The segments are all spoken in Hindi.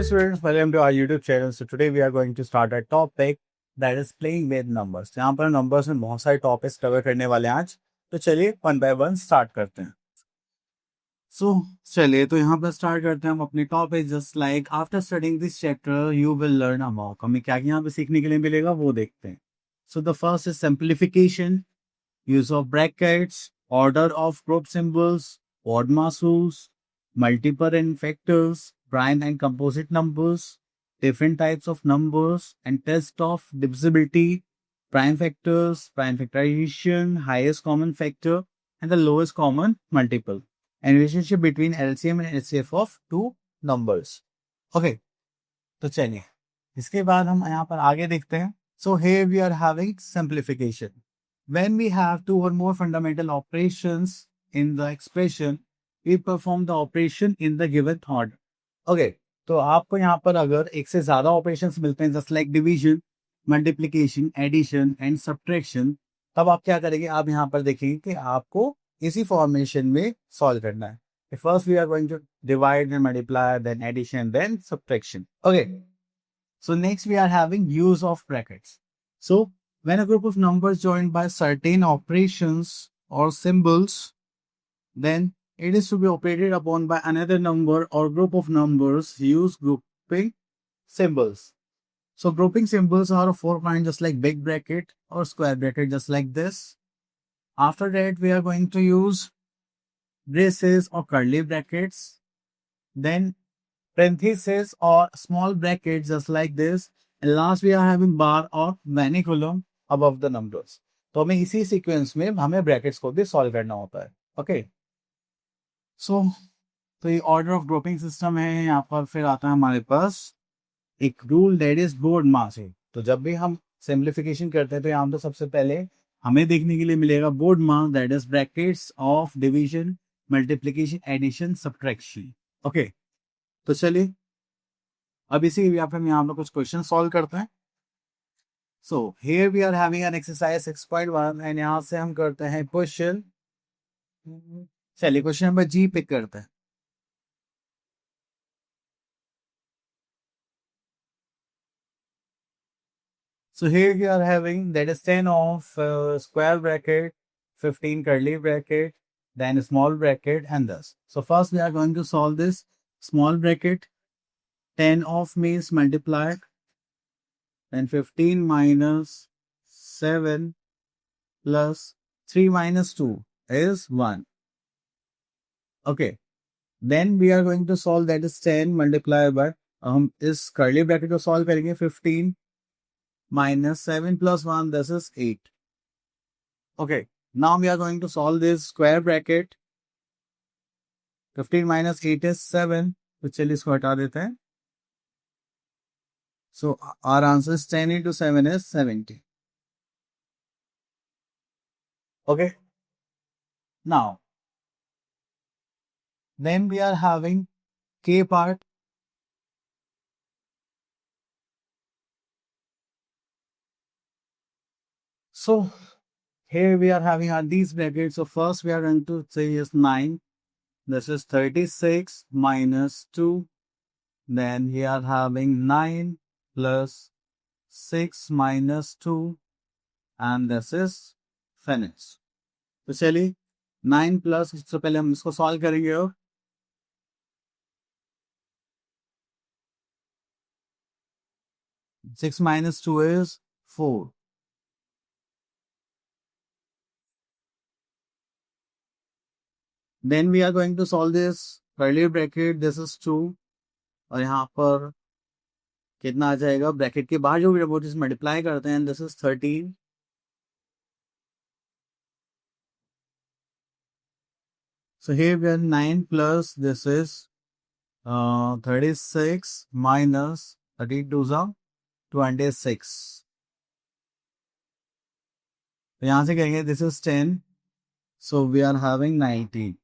students, welcome to our YouTube channel. So today we are going to start a topic that is playing with numbers. यहाँ पर numbers में बहुत सारे topics cover करने वाले हैं आज. तो चलिए one by one start करते हैं. So चलिए तो यहाँ पर start करते हैं हम अपनी topic. Just like after studying this chapter, you will learn about. हमें क्या यहाँ पे सीखने के लिए मिलेगा वो देखते हैं. So the first is simplification, use of brackets, order of group symbols, odd masseurs, multiple and factors, prime and composite numbers, different types of numbers, and test of divisibility, prime factors, prime factorization, highest common factor, and the lowest common multiple, and relationship between LCM and HCF of two numbers. Okay, तो चलिए इसके बाद हम यहाँ पर आगे देखते हैं. So here we are having simplification. When we have two or more fundamental operations in the expression, we perform the operation in the given order. Okay, तो आपको यहाँ पर अगर एक से ज्यादा operations मिलते हैं just like division, multiplication, addition and subtraction, तब आप क्या करेंगे? आप यहाँ पर देखेंगे कि आपको इसी formation में solve करना है. First we are going to divide and multiply, then addition, then subtraction. Okay, so next we are having use of brackets. So when a group of numbers joined by certain operations or symbols, then it is to be operated upon by another number or group of numbers. Use grouping symbols. So grouping symbols are of four kinds, just like big bracket or square bracket, just like this. After that, we are going to use braces or curly brackets. Then parentheses or small brackets, just like this. And last, we are having bar or maniculum above the numbers. तो हमें इसी सीक्वेंस में हमें ब्रैकेट्स को भी सॉल्व करना होता है. ओके, सो तो ये ऑर्डर ऑफ ग्रुपिंग सिस्टम है. यहाँ पर फिर आता है हमारे पास एक रूल दैट इज बोर्ड मास है. तो जब भी हम सिंप्लीफिकेशन करते हैं तो यहाँ तो सबसे पहले हमें देखने के लिए मिलेगा BODMAS, that is brackets of division, multiplication, addition, subtraction. Okay, तो चलिए अब इसी यहाँ पे हम यहाँ पर कुछ क्वेश्चन सॉल्व करते हैं. So here we are having an exercise 6.1 and यहाँ से हम करते हैं क्वेश्चन. चलिए क्वेश्चन नंबर जी पिक करते हैं. So here we are having that is 10 of square bracket, 15 curly bracket, then small bracket and thus. So first we are going to solve this small bracket. 10 of means multiplied, then 15 minus 7 plus 3 minus 2 is 1. Okay, then we are going to solve that is 10 multiplied by हम इस curly bracket को solve करेंगे. 15 minus 7 plus 1, this is 8. Okay, now we are going to solve this square bracket. 15 minus 8 is 7. तो चलिए इसको हटा देते हैं. So our answer is 10 into 7 is 70. Okay, now then we are having K part. So here we are having these brackets. So first we are going to say is 9. This is 36 minus 2. Then we are having 9 plus 6 minus 2. And this is finished. तो चलिए 9 प्लस, इससे पहले हम इसको सॉल्व करेंगे. अब 6 minus 2 is 4. Then we are going to solve this curly bracket. This is 2. और यहाँ पर कितना आ जाएगा? ब्रैकेट के बाहर जो भी मल्टीप्लाई करते हैं, this is 13. So here we have 9 plus this is 36 minus 32 is 26. तो यहाँ से कहेंगे this is 10. So we are having 19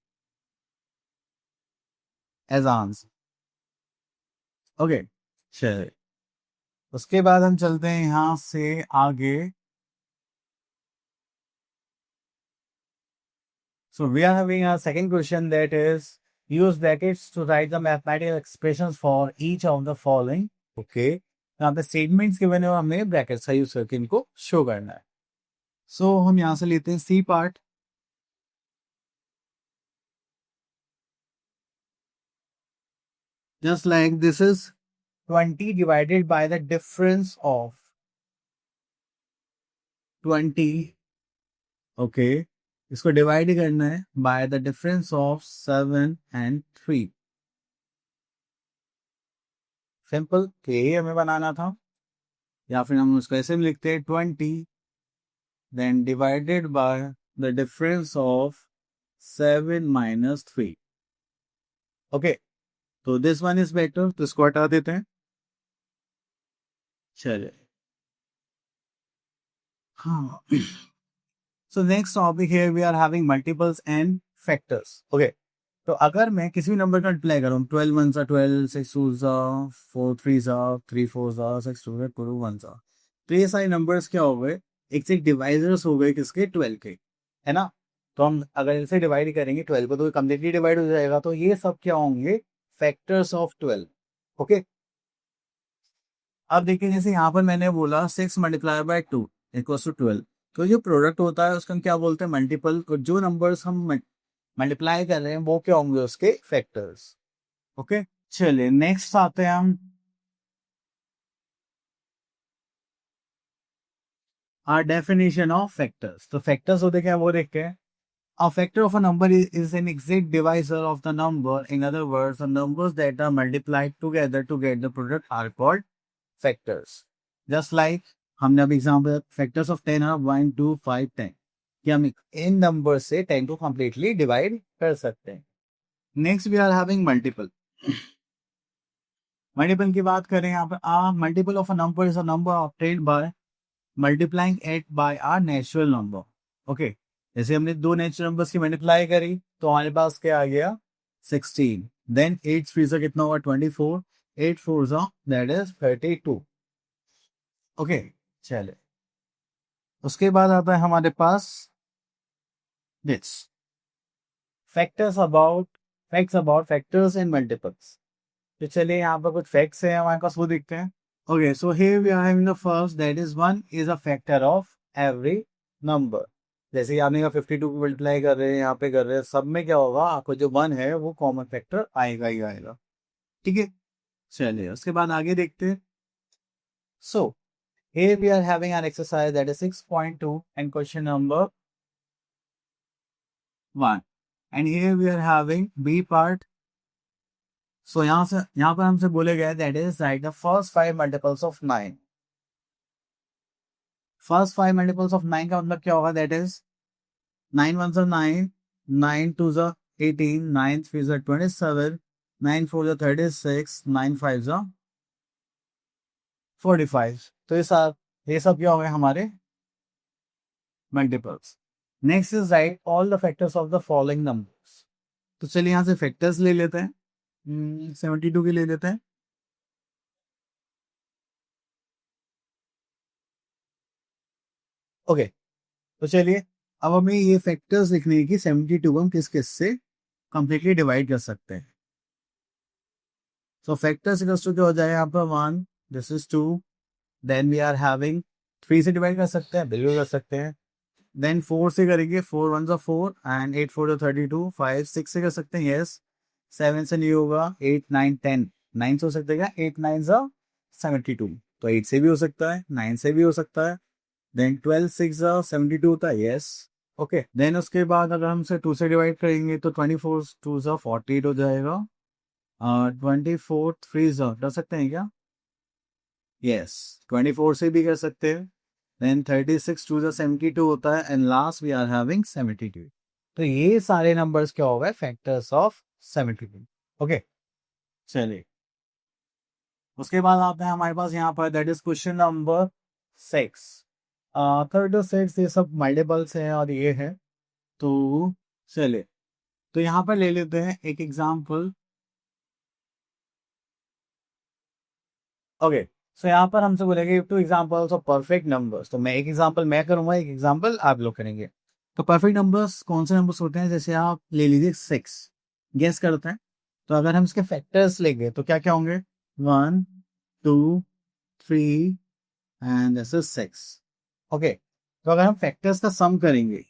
as answer. Okay, चलिए उसके बाद हम चलते हैं यहाँ से आगे. So we are having a second question that is use brackets to write the mathematical expressions for each of the following. Okay, यहाँ पे स्टेटमेंट्स के बने हुए हमें ब्रैकेट्स का यूज करके इनको शो करना है। सो हम यहाँ से लेते हैं C part. Just like this is 20 divided by the difference of 20। Okay, इसको डिवाइड करना है bye the difference of 7 and 3। Simple, तो यही हमें बनाना था। या फिर हम उसको ऐसे भी लिखते हैं 20 then divided by the difference of 7 minus 3। Okay, तो दिस वन इज बेटर, तो इसको हटा देते हैं। चलिए, हाँ। So next topic here we are having multiples and factors. Okay, तो अगर मैं किसी भी नंबर का मल्टीप्लाई करूँ, 12 1 12, 6 2 4 3 3 4 6 2 2 1, तो ये सारे नंबर्स क्या हो गए, एक से एक डिवाइजर्स हो गए किसके, 12 के, है ना। तो हम अगर इनसे डिवाइड करेंगे 12 को तो कम्प्लीटली डिवाइड हो जाएगा। तो ये सब क्या होंगे, फैक्टर्स ऑफ 12। ओके, अब देखिए जैसे यहाँ पर मैंने बोला 6 मल्टीप्लाई बाय 2 इक्वल्स टू 12। तो जो प्रोडक्ट होता है उसका हम क्या बोलते हैं, मल्टीपल। तो जो नंबर्स हम मल्टीप्लाई कर रहे हैं वो क्या होंगे, उसके फैक्टर्स। ओके, चलिए नेक्स्ट आते हैं हम आर डेफिनेशन ऑफ फैक्टर्स। तो फैक्टर्स होते क्या, वो देखते हैं। A factor of a number is an exact divisor of the number. In other words, the numbers that are multiplied together to get the product are called factors. Just like हमने अभी एग्जाम्पल फैक्टर्स ऑफ 10 are 1 2 5 10, कि हम इन नंबर से 10 को कंप्लीटली डिवाइड कर सकते हैं। Next we are having multiple. Multiple की बात करें यहाँ पर, multiple of a number is a number obtained by multiplying it by our natural number. Okay, जैसे हमने दो नेचुरल नंबर्स की मल्टीप्लाई करी तो हमारे पास क्या आ गया, 16। देन 8 3 से कितना होगा, 24। 8 4 दैट इज 32। ओके, चले उसके बाद आता है हमारे पास this facts about factors and multiples. तो चलिए यहाँ पर कुछ फैक्ट्स हैं हमारे पास, वो देखते हैं। Okay, so here we are having the first, that is 1 is a factor of every number. जैसे आपने कहा 52 को मल्टीप्लाई कर रहे हैं, यहाँ पे कर रहे हैं, सब में क्या होगा, आपको जो 1 है वो कॉमन फैक्टर आएगा ही आएगा। ठीक है, चलिए उसके बाद आगे देखते हैं। सो here we are having an exercise that is 6.2 and question number 1, and here we are having B part। So यहाँ पर हमसे बोले गए that is write the first 5 multiples of 9। First 5 multiples of 9 का मतलब क्या होगा, दैट इज 9 1 9, 9 2 18, 9 3 27, 9 4 36, 9 5 45। तो ये सब क्या हो गए हमारे multiples. Next is right all the factors of the following numbers. तो चलिए यहाँ से फैक्टर्स ले लेते हैं, 72 के ले लेते हैं। ओके, तो चलिए अब हमें ये फैक्टर्स लिखने की 72 को हम किस किस से कंप्लीटली डिवाइड कर सकते हैं। सो फैक्टर्स इक्वल्स टू क्या हो जाएगा यहाँ पर 1, this is 2, then we are having 3 से डिवाइड कर सकते हैं, बिल्कुल कर सकते हैं। देन 4 से करेंगे, 4 1 4 एंड 8 4 32, 5 6 से कर सकते हैं, यस। 7 से नहीं होगा, 8 9 10, 9 से हो सकता है क्या, 8 9 72, तो 8 से भी हो सकता है, 9 से भी हो सकता है। देन 12 6 72 होता है, यस। ओके, देन उसके बाद अगर हम से 2 से डिवाइड करेंगे तो 24 2 48 हो जाएगा। 24 3 कर सकते हैं क्या, यस। 24 से भी कर सकते हैं। देन 36 2 72 होता है, and last we are having 72। तो ये सारे नंबर्स क्या हो गए, फैक्टर्स ऑफ 72। ओके, चलिए उसके बाद आते हैं हमारे पास यहाँ पर, दैट इज क्वेश्चन नंबर 6। 36 ये सब मल्टीपल्स हैं और ये है। तो चलिए, तो यहाँ पर ले लेते हैं एक एग्जाम्पल। ओके, सो यहाँ पर हमसे बोलेंगे 2 एग्जांपल्स ऑफ परफेक्ट नंबर्स। तो मैं एक एग्जांपल मैं करूंगा, एक एग्जांपल आप लोग करेंगे। तो परफेक्ट नंबर्स कौन से नंबर्स होते हैं, जैसे आप ले लीजिए 6। गेस करते हैं। तो अगर हम इसके फैक्टर्स लेंगे तो क्या क्या होंगे, 1 2 3 एंड दिस इज 6। ओके, तो अगर हम फैक्टर्स का सम करेंगे,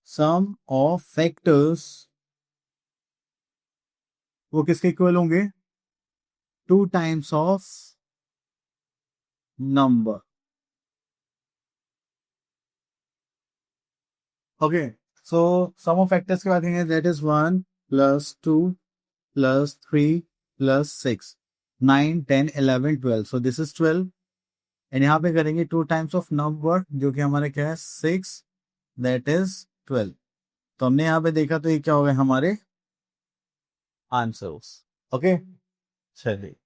सम ऑफ फैक्टर्स, वो किसके इक्वल होंगे, 2 times of number. Okay, so sum of factors की बात करेंगे, that is 1 plus 2 plus 3 plus 6, 9 10 11 12, so this is 12। And यहाँ पे करेंगे 2 टाइम्स ऑफ नंबर, जो कि हमारे क्या है 6, दैट इज 12। तो हमने यहाँ पे देखा, तो ये क्या हो गए हमारे आंसर्स। ओके, चलिए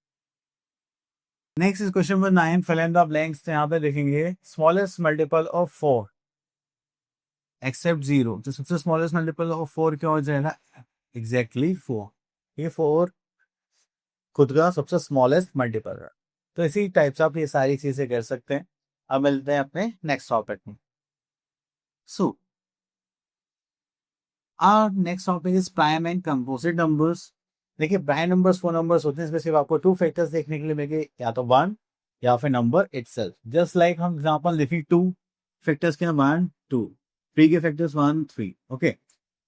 next is question number 9, fill in the blanks. यहाँ पे देखेंगे स्मॉलेस्ट मल्टीपल ऑफ 4 एक्सेप्ट 0, तो सबसे स्मॉलेस्ट मल्टीपल ऑफ 4 क्या हो जाएगा, एग्जैक्टली 4। ये 4 खुद का सबसे स्मॉलेस्ट मल्टीपल है। तो इसी टाइप से आप ये सारी चीजें कर सकते हैं। अब मिलते हैं अपने नेक्स्ट टॉपिक में। So our next topic is prime and composite numbers. देखिए प्राइम नंबर्स वो नंबर्स होते हैं इसमें सिर्फ आपको 2 फैक्टर्स देखने के लिए मिलेंगे, या तो 1 या फिर नंबर इटसेल्फ। जस्ट लाइक हम एग्जांपल लिखें 2 फैक्टर्स के 1 2, 3 के फैक्टर्स 1 3। ओके,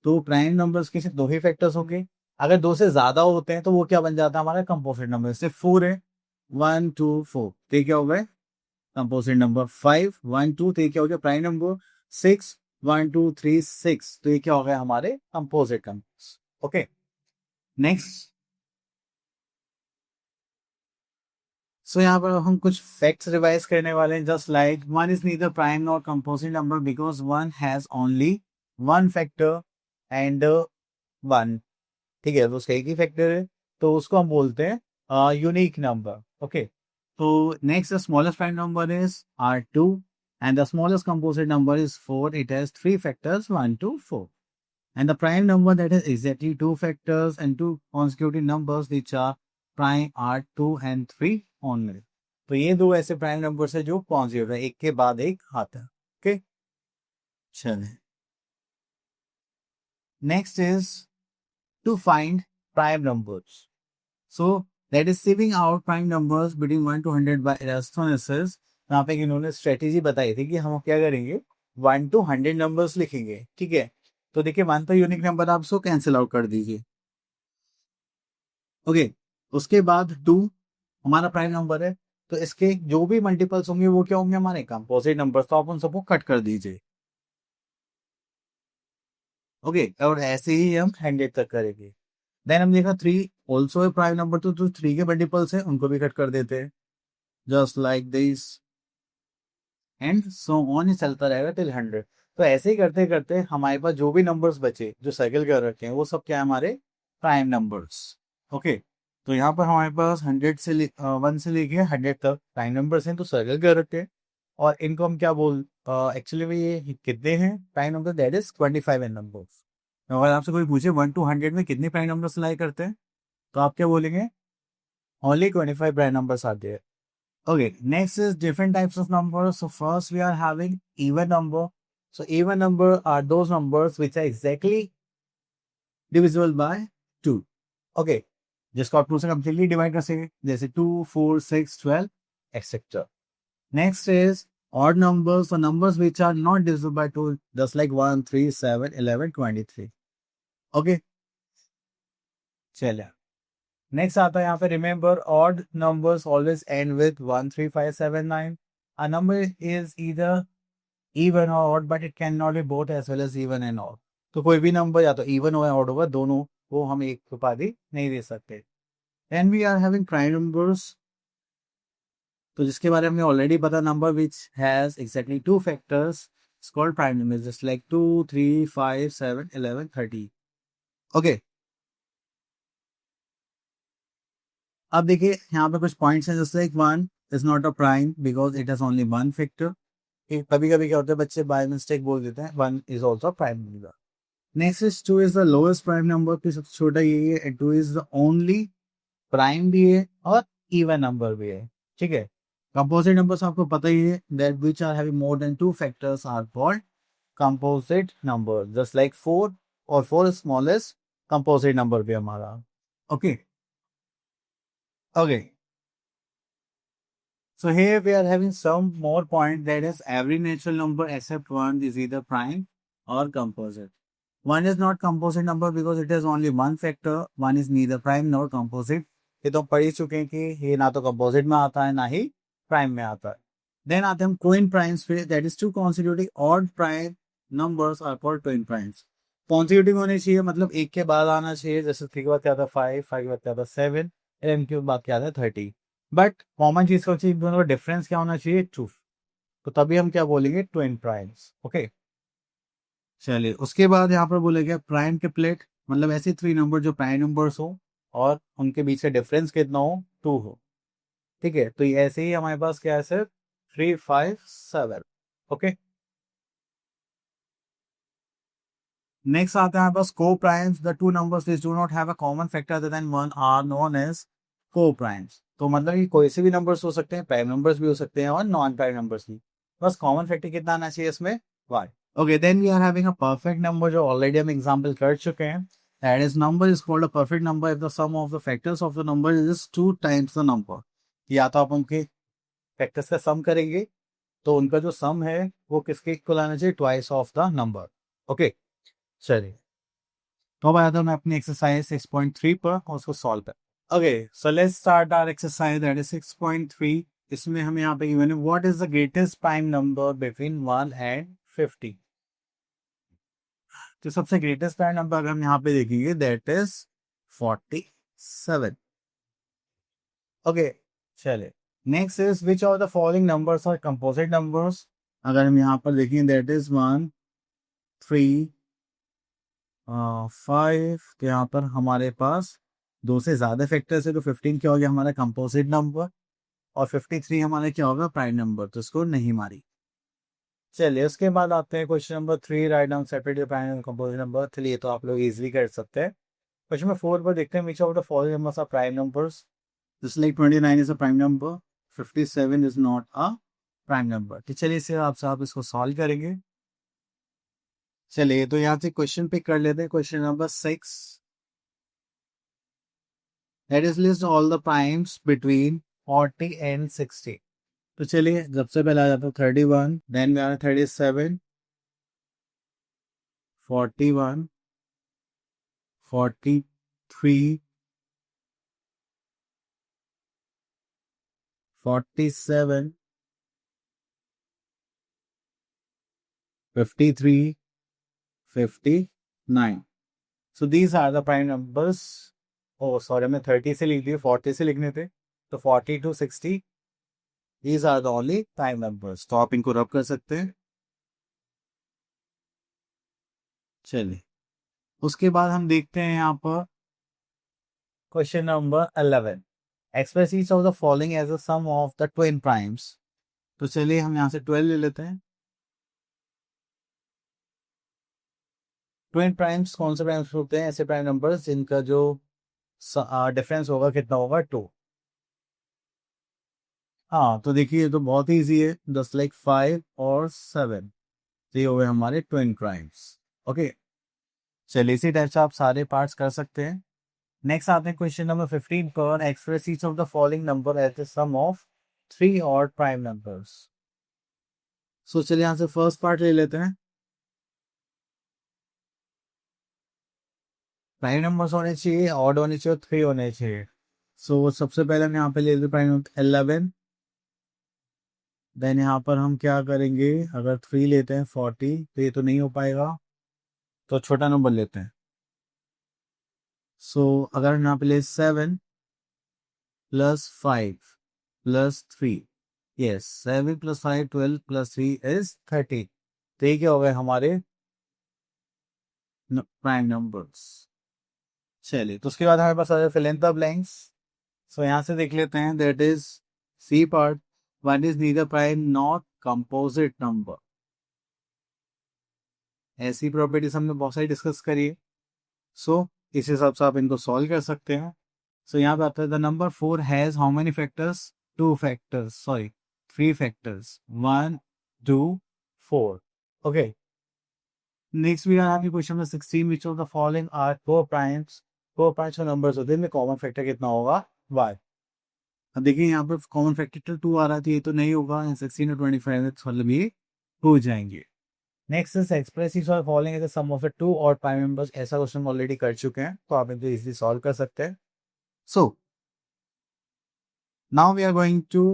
तो प्राइम नंबर्स के सिर्फ 2 ही फैक्टर्स होंगे। अगर 2 से ज्यादा होते हैं तो वो क्या बन जाता है हमारा कंपोजिट नंबर। सिर्फ 4 है, 1 2 4, तो ये क्या हो गए कंपोजिट नंबर। 5 1 2, तो ये क्या हो गया प्राइम नंबर। 6 1 2 3 6, तो ये क्या हो गया हमारे कंपोजिट नंबर्स। Okay, next. सो यहाँ पर हम कुछ फैक्ट्स रिवाइज करने वाले हैं। Just like 1 is neither prime not composite number because 1 has only 1 factor and 1। ठीक है, तो उसका एक ही फैक्टर है, तो उसको हम बोलते हैं यूनिक नंबर। ओके, तो next the smallest prime number is R2 and the smallest composite number is 4. It has 3 factors 1 to 4. And the prime number that has exactly 2 factors and 2 consecutive numbers which are prime are 2 and 3 only. तो ये दो ऐसे प्राइम नंबर्स है जो पॉजिटिव है, एक के बाद एक आता है। ओके, चलिए next is to find prime numbers. So that is sieving out prime numbers between 1 to 100 by Eratosthenes। यहाँ पे इन्होंने स्ट्रेटेजी बताई थी कि हम क्या करेंगे 1 to 100 नंबर्स लिखेंगे। ठीक है, तो देखिए 1 तो यूनिक नंबर, आप उसको कैंसिल आउट कर दीजिए। ओके, उसके बाद 2 हमारा प्राइम नंबर है, तो इसके जो भी मल्टीपल्स होंगे वो क्या होंगे हमारे कंपोजिट नंबर्स, तो आप उन सबको कट कर दीजिए। ओके, और ऐसे ही हम 100 तक करेंगे। देन हम देखा 3 ऑल्सो है प्राइम नंबर, तो जो 3 के मल्टीपल्स है उनको भी कट कर देते हैं, just like this and so on ही चलता रहेगा टिल 100। तो ऐसे ही करते करते हमारे पास जो भी नंबर्स बचे जो सर्किल कर रखे हैं वो सब क्या है हमारे प्राइम नंबर्स। ओके, तो यहाँ पर हमारे पास 100 से 1 से लेके 100 तक प्राइम नंबर्स हैं तो सर्किल कर रखे हैं। और इनको हम क्या बोल, एक्चुअली ये कितने हैं prime number, that is 25 an numbers. अगर आपसे कोई पूछे 1 to 100 में कितने प्राइम नंबर्स लाई करते हैं, तो आप क्या बोलेंगे, ओनली 25 प्राइम नंबर्स आते हैं। Okay, next is different types of numbers. So first we are having even number. So even number are those numbers which are exactly divisible by 2. Okay, जिसको आप 2 से completely divide कर सके, जैसे 2 4 6 12 etc. Next is odd numbers, so numbers which are not divisible by 2, just like 1 3 7 11 23. Okay, चलिए नेक्स्ट आता है यहाँ पे, remember odd numbers always end with 1 3 5 7 9। A number is either even और odd but it can not be both as well as even and odd. तो कोई भी नंबर या तो इवन हो या ऑड होगा, दोनों को हम एक उपाधि नहीं दे सकते। Then we are having prime numbers, तो जिसके बारे में ऑलरेडी पता, number which has exactly 2 factors it's called prime number, just like 2 3 5 7 11 30। Okay, अब देखिए यहाँ पे कुछ पॉइंट्स हैं, जैसे like 1 is not a prime because it has only 1 factor. कभी कभी क्या होता है बच्चे बाय मिस्टेक बोल देते हैं 1 is also prime number. Next is 2 is the lowest prime number, फिर सबसे छोटा यही है, 2 इज द ओनली प्राइम भी है और इवन नंबर भी है। ठीक है, कंपोजिट नंबर्स आपको पता ही है, that which are having more than 2 factors are called composite number, just like 4 और 4 इज स्मॉलेस्ट कंपोजिट नंबर भी हमारा। Okay okay, so here we are having some more point, that is every natural number except one is either prime or composite. One is not composite number because it has only one factor. One is neither prime nor composite. ये तो पढ़ ही चुके हैं कि ये ना तो कंपोजिट में आता है ना ही प्राइम में आता है। देन आते हैं हम ट्विन प्राइम्स पे, that is two consecutive odd prime numbers are called twin primes. Consecutive होने चाहिए, मतलब एक के बाद आना चाहिए, जैसे 3 के बाद क्या था 5, 5 के बाद क्या था 7, m के बाद क्या था 30। बट कॉमन चीज का चाहिए, दोनों का डिफरेंस क्या होना चाहिए 2, तो तभी हम क्या बोलेंगे ट्विन प्राइम्स। ओके चलिए, उसके बाद यहाँ पर बोलेगा प्राइम के प्लेट, मतलब ऐसे 3 नंबर जो प्राइम नंबर्स हो और उनके बीच का डिफरेंस कितना हो 2 हो। ठीक है, तो ये ऐसे ही हमारे पास क्या है सर 3, 5, 7। ओके नेक्स्ट आते हैं हमारे पास co primes, the two numbers which do not have a common factor other than 1 are known as co primes. तो मतलब ये कोई से भी नंबर्स हो सकते हैं, प्राइम नंबर्स भी हो सकते हैं और नॉन प्राइम नंबर्स भी, बस कॉमन फैक्टर कितना आना चाहिए इसमें 1। Okay, then we are having a perfect number जो already हम example कर चुके हैं। That is number is called a perfect number if the sum of the factors of the number is 2 times the number। या तो आप उनके फैक्टर्स का सम करेंगे तो उनका जो सम है वो किसके इक्वल आना चाहिए, twice of the number. Okay चलिए, तो अब आया था मैं अपनी एक्सरसाइज 6.3 पर और उसको सॉल्व कर। Okay so let's start our exercise that is 6.3। इसमें हमें यहाँ पे गिवन है what is the greatest prime number between 1 and 50। तो सबसे ग्रेटेस्ट प्राइम नंबर अगर हम यहाँ पे देखेंगे दैट इज 47। ओके चले, next is which of the following numbers are composite numbers. अगर हम यहाँ पर देखेंगे दैट इज 1, 3, 5, तो यहाँ पर हमारे पास 2 से ज्यादा फैक्टर्स है, तो 15 क्या हो गया हमारा कंपोजिट नंबर और 53 हमारा क्या होगा प्राइम नंबर, तो इसको नहीं मारी। चलिए उसके बाद आते हैं question number 3, write down separate prime composite number. चलिए तो आप लोग इजीली कर सकते हैं। क्वेश्चन नंबर 4 पर देखते हैं which of the following numbers are prime numbers. Just like 29 is a prime number, 57 is not a prime number. तो चलिए इसे आप इसको सॉल्व करेंगे। चलिए तो यहाँ से क्वेश्चन पिक कर लेते हैं, question number 6, that is list all the primes between 40 and 60। तो चलिए सबसे पहले आ जाता है 31, देन में आ रहा है 37, 41, 43, 47, 53, 59। So these are the prime numbers। oh sorry हमने 30 से लिख दिए, 40 से लिखने थे, तो 40 to 60 these are the only prime numbers। तो आप इनको रब कर सकते हैं। चलिए उसके बाद हम देखते हैं यहाँ पर question number 11, express each of the following as a sum of the twin primes. तो चलिए हम यहाँ से 12 ले लेते हैं। ट्विन प्राइम्स कौन से प्राइम्स होते हैं, ऐसे प्राइम नंबर्स जिनका जो डिफरेंस होगा कितना होगा 2। हाँ तो देखिए ये तो बहुत ही ईजी है, जस्ट लाइक 5 और 7, तो ये हो गए हमारे ट्विन प्राइम्स। ओके चलिए इसी टाइप से आप सारे पार्ट्स कर सकते हैं। नेक्स्ट आते हैं क्वेश्चन नंबर 15 पर, express each of the following number as the sum of 3 odd prime numbers. So चलिए यहाँ से फर्स्ट पार्ट ले लेते हैं। प्राइम नंबर्स होने चाहिए, ऑड होने चाहिए, 3 होने चाहिए। सो सबसे पहले हम यहाँ पे ले लेते प्राइम नंबर 11, देन यहाँ पर हम क्या करेंगे, अगर 3 लेते हैं 40, तो ये तो नहीं हो पाएगा, तो छोटा नंबर लेते हैं। सो अगर हम यहाँ पे ले 7 plus 5 plus 3, yes 7 plus 5 12 plus 3 is 30। तो ये क्या हो गए हमारे प्राइम नंबर्स। चलिए तो उसके बाद हमारे पास आ जाए fill in the blanks. So यहाँ से देख लेते हैं that is C part, one is neither prime not composite number. ऐसी प्रॉपर्टीज हमने बहुत सारी डिस्कस करी है, सो इस हिसाब से आप इनको सॉल्व कर सकते हैं। सो यहाँ पे आता है the number 4 has how many factors, 2 factors, sorry 3 factors, 1 2 4। Okay next we are having question number 16 which of the following are coprimes और नंबर्स होते हैं, इनमें कॉमन फैक्टर कितना होगा y। अब देखिए यहाँ पर कॉमन फैक्टर 2 आ रहा था, ये तो नहीं होगा, 16 और 25 मतलब ये हो जाएंगे। नेक्स्ट इज एक्सप्रेस इज और following is the sum of the two और प्राइम नंबर्स। ऐसा क्वेश्चन ऑलरेडी कर चुके हैं तो आप इनको इजीली सॉल्व कर सकते हैं। So now we are going to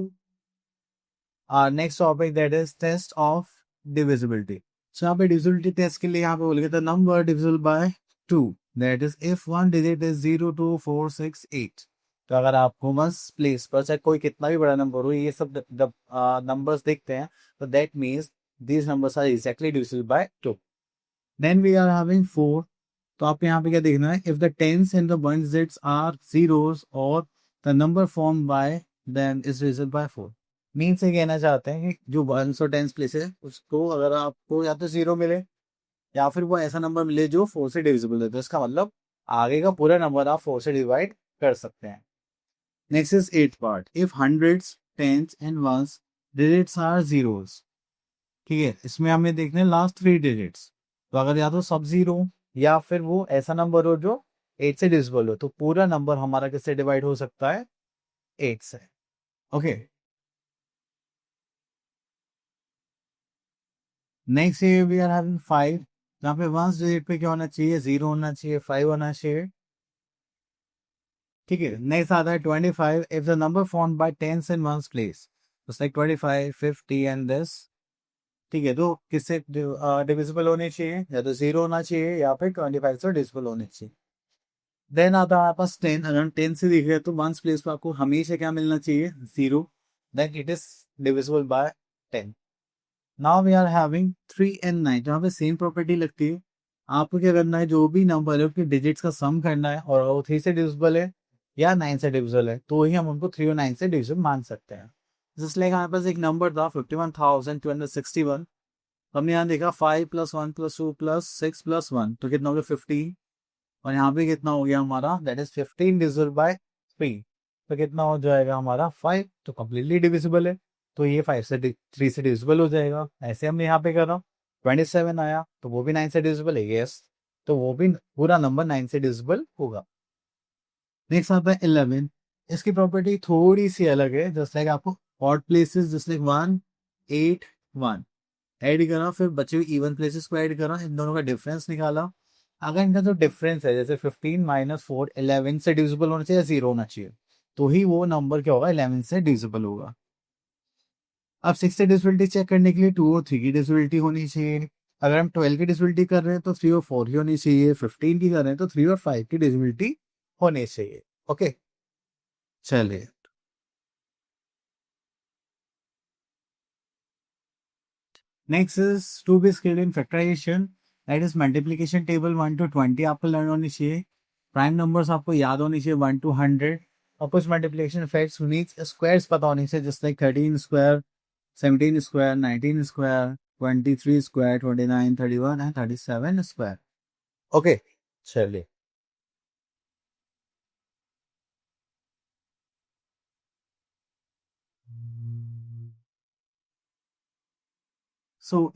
our next topic, that is test of divisibility. So यहाँ पे डिविजिबिलिटी टेस्ट के लिए यहाँ पे बोलेंगे the number divisible by 2, that is if one digit is 0 2 4 6 8। तो अगर आपको बस प्लेस पर चाहे कोई कितना भी बड़ा नंबर हो, ये सब नंबर्स देखते हैं, तो that means these numbers are exactly divisible by 2. Then we are having 4. तो आपको यहाँ पे क्या देखना है, if the tens and the ones digits are zeros or the number formed by them is divisible by 4. Means ये कहना चाहते हैं कि जो वंस और टेंस प्लेस है उसको अगर आपको या तो जीरो मिले या फिर वो ऐसा नंबर मिले जो 4 से डिविजिबल है, तो इसका मतलब आगे का पूरा नंबर आप 4 से डिवाइड कर सकते हैं। Next is 8th part, if hundreds tens and ones digits are zeros. ठीक है, इसमें हमें देखने लास्ट 3 डिजिट्स, तो अगर या तो सब जीरो या फिर वो ऐसा नंबर हो जो 8 से डिविजिबल हो, तो पूरा नंबर हमारा किससे डिवाइड हो सकता है, 8 से। Okay, next we are having 5, जहाँ पे वंस डिजिट पे क्या होना चाहिए, 0 होना चाहिए, 5 होना चाहिए। ठीक है, नेक्स्ट आता है 25, if the number form by tens in ones place, like 25 50 and this. ठीक है, तो किससे डिविजिबल होने चाहिए, या तो 0 होना चाहिए या फिर 25 से डिविजिबल होने चाहिए। देन आता है हमारे पास 10, अगर हम 10 से देख रहे हैं तो वंस प्लेस पर आपको हमेशा क्या मिलना चाहिए, 0, then it is divisible by 10। Now we are having 3 and 9, जहाँ पे सेम प्रॉपर्टी लगती है। आपको क्या करना है, जो भी नंबर है उसके डिजिट्स का सम करना है, और वो 3 से डिविजिबल है या 9 से डिविजिबल है तो ही हम उनको 3 और 9 से डिविजिबल मान सकते हैं। जस्ट लाइक हमारे पास एक नंबर था 51,261, हमने यहाँ देखा 5 + 1 + 2 + 6 + 1, तो कितना हो गया 15, और यहाँ पे कितना हो गया हमारा, दैट इज 15 डिविजिबल बाय 3, तो कितना हो जाएगा हमारा 5, तो कम्प्लीटली डिविजिबल है, तो ये 5 से 3 से डिविजिबल हो जाएगा। ऐसे हमने यहाँ पे करा 27 आया, तो वो भी 9 से डिविजिबल है, यस, तो वो भी पूरा नंबर 9 से डिविजिबल होगा। नेक्स्ट आता है 11, इसकी प्रॉपर्टी थोड़ी सी अलग है, जस्ट लाइक आपको odd places just like 1 8 1 add करा, फिर बचे हुए इवन प्लेसेस को ऐड करा, इन दोनों का डिफरेंस निकाला। अगर इनका जो डिफरेंस है, जैसे 15 - 4 11 से डिविजिबल होना चाहिए या 0 होना चाहिए, तो ही वो नंबर क्या होगा, 11 से डिविजिबल होगा। अब 6 से डिविजिबिलिटी चेक करने के लिए 2 और 3 की डिविजिबिलिटी होनी चाहिए। अगर हम 12 की डिविजिबिलिटी कर रहे हैं तो 3 और 4 की होनी चाहिए, 15 की कर रहे हैं तो 3 और 5 की डिविजिबिलिटी होनी चाहिए। ओके, चलिए। Next is to be skilled in factorization, that is multiplication table 1 to 20 आपको लर्न होनी चाहिए। प्राइम नंबर्स आपको याद होनी चाहिए 1 to 100, और कुछ मल्टीप्लीकेशन फैक्ट्स यूनिक स्क्वायर्स पता होनी चाहिए, just like 13 square, 17 square, 19 square, 23 square, 29 31 and 37 square. Okay, चलिए।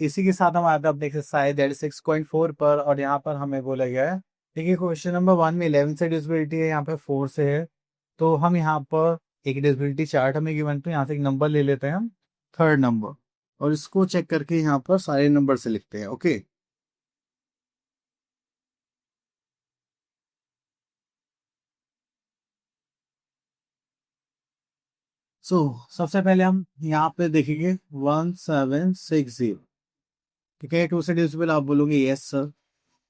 इसी के साथ हम आते हैं अपने एक्सरसाइज दैट 6.4 पर, और यहाँ पर हमें बोला गया है, देखिए क्वेश्चन नंबर 1 में 11 से डिविजिबिलिटी है, यहाँ पे 4 से है, तो हम यहाँ पर एक डिविजिबिलिटी चार्ट हमें गिवन, तो यहाँ से एक नंबर ले लेते हैं हम, थर्ड नंबर, और इसको चेक करके यहाँ पर सारे नंबर से लिखते हैं। ओके, सबसे पहले हम यहाँ पे देखेंगे 1760। ठीक है, 2 से डिविजिबल, आप बोलोगे यस सर।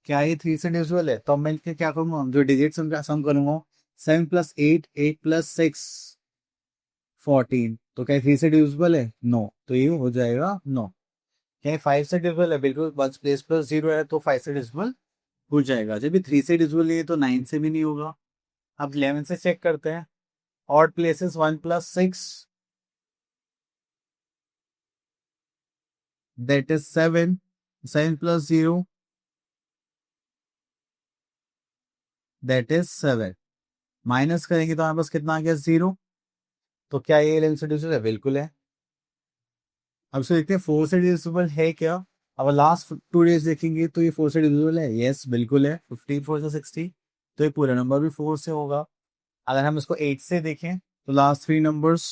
क्या ये 3 से डिविजिबल है, तो मैं क्या करूंगा, जो डिजिट सम करूंगा, 7 + 8 8 + 6 14, तो क्या 3 से डिविजिबल है, नो, तो ये हो जाएगा नो। क्या 5 से डिविजिबल है, बिल्कुल, बस प्लेस प्लस 0 है तो 5 से डिविजिबल हो जाएगा। जब भी 3 से डिविजिबल नहीं है तो 9 से भी नहीं होगा। अब 11 से चेक करते हैं, odd places 1 + 6, that is 7, 7 + 0, that is 7, minus करेंगे तो हमारे पास कितना आ गया, 0, तो क्या ये 11 से डिविजिबल है, बिल्कुल है। अब से देखते हैं 4 से डिविजिबल है क्या, अब लास्ट 2 डेज देखेंगे तो ये 4 से डिविजिबल है, यस बिल्कुल है, 15 4 से 60, तो ये पूरा नंबर भी 4 से होगा। अगर हम इसको 8 से देखें तो लास्ट 3 नंबर्स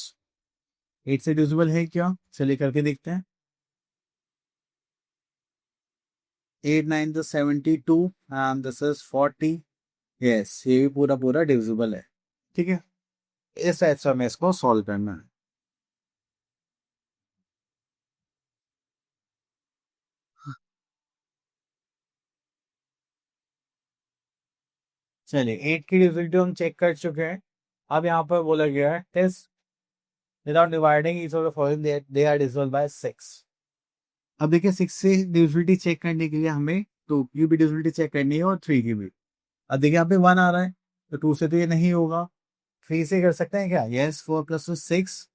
8 से डिविजिबल है क्या, चलिए करके देखते हैं। 8 9 तो 72 एंड दिस इज 40, यस ये भी पूरा पूरा डिविजिबल है। ठीक है, इस टाइप से हमें इसको सॉल्व करना है। चलिए 8 की डिविजिबिलिटी हम चेक कर चुके हैं। अब यहाँ पर बोला गया है test without dividing each of the following they are divisible by 6। अब देखिए 6 से डिविजिबिलिटी चेक करने के लिए हमें 2 की भी डिविजिबिलिटी चेक करनी है और 3 की भी। अब देखिए यहाँ पे 1 आ रहा है तो 2 से तो ये नहीं होगा, 3 से कर सकते हैं क्या, यस 4 प्लस 6,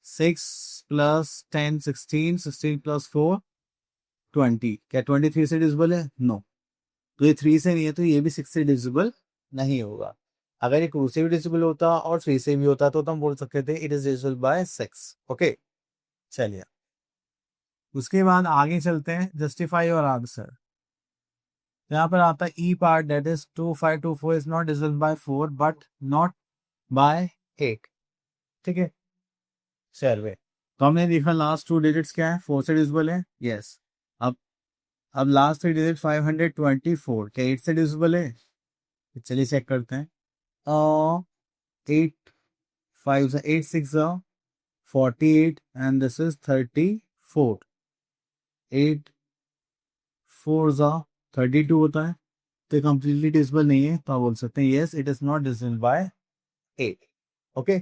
6 प्लस 10 16, 16 प्लस 4 20, क्या 23 से डिविजिबल है, नो। तो ये 3 से नहीं है तो ये भी 6 से डिविजिबल नहीं होगा। अगर ये 2 से भी डिविजिबल होता और 3 से भी होता तो हम बोल सकते थे it is divisible by 6। Okay, चलिए उसके बाद आगे चलते हैं, जस्टिफाई योर आंसर। यहाँ पर आता है E part that is 2524 is not divisible by 4 but not by 8। ठीक है, सर्वे तो हमने देखा लास्ट 2 डिजिट्स क्या है, 4 से डिविजिबल है, यस। अब अब लास्ट 3 डिजिट 524 क्या 8 से डिविजिबल है, चलिए चेक करते हैं। 8 5 8 6 48 and this is 34, 8 4 32 होता है, तो कंप्लीटली डिविजिबल नहीं है, तो आप बोल सकते हैं yes it is not divisible bye 8। Okay,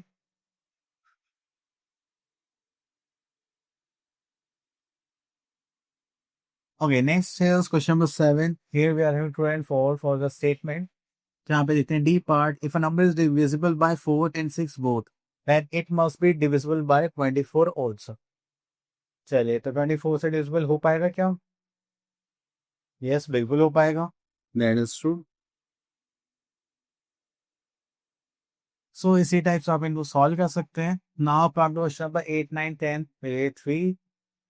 okay next is question number 7। Here we are having true and false for the statement। जहाँ पे देखते हैं D part, if a number is divisible by 4 and 6 both then it must be divisible by 24 also। चलिए तो 24 से डिविजिबल हो पाएगा क्या, यस बिल्कुल हो पाएगा, दैट इज ट्रू। सो इसी टाइप से आप इनको सॉल्व कर सकते हैं। Now problem question number 8 9 10 3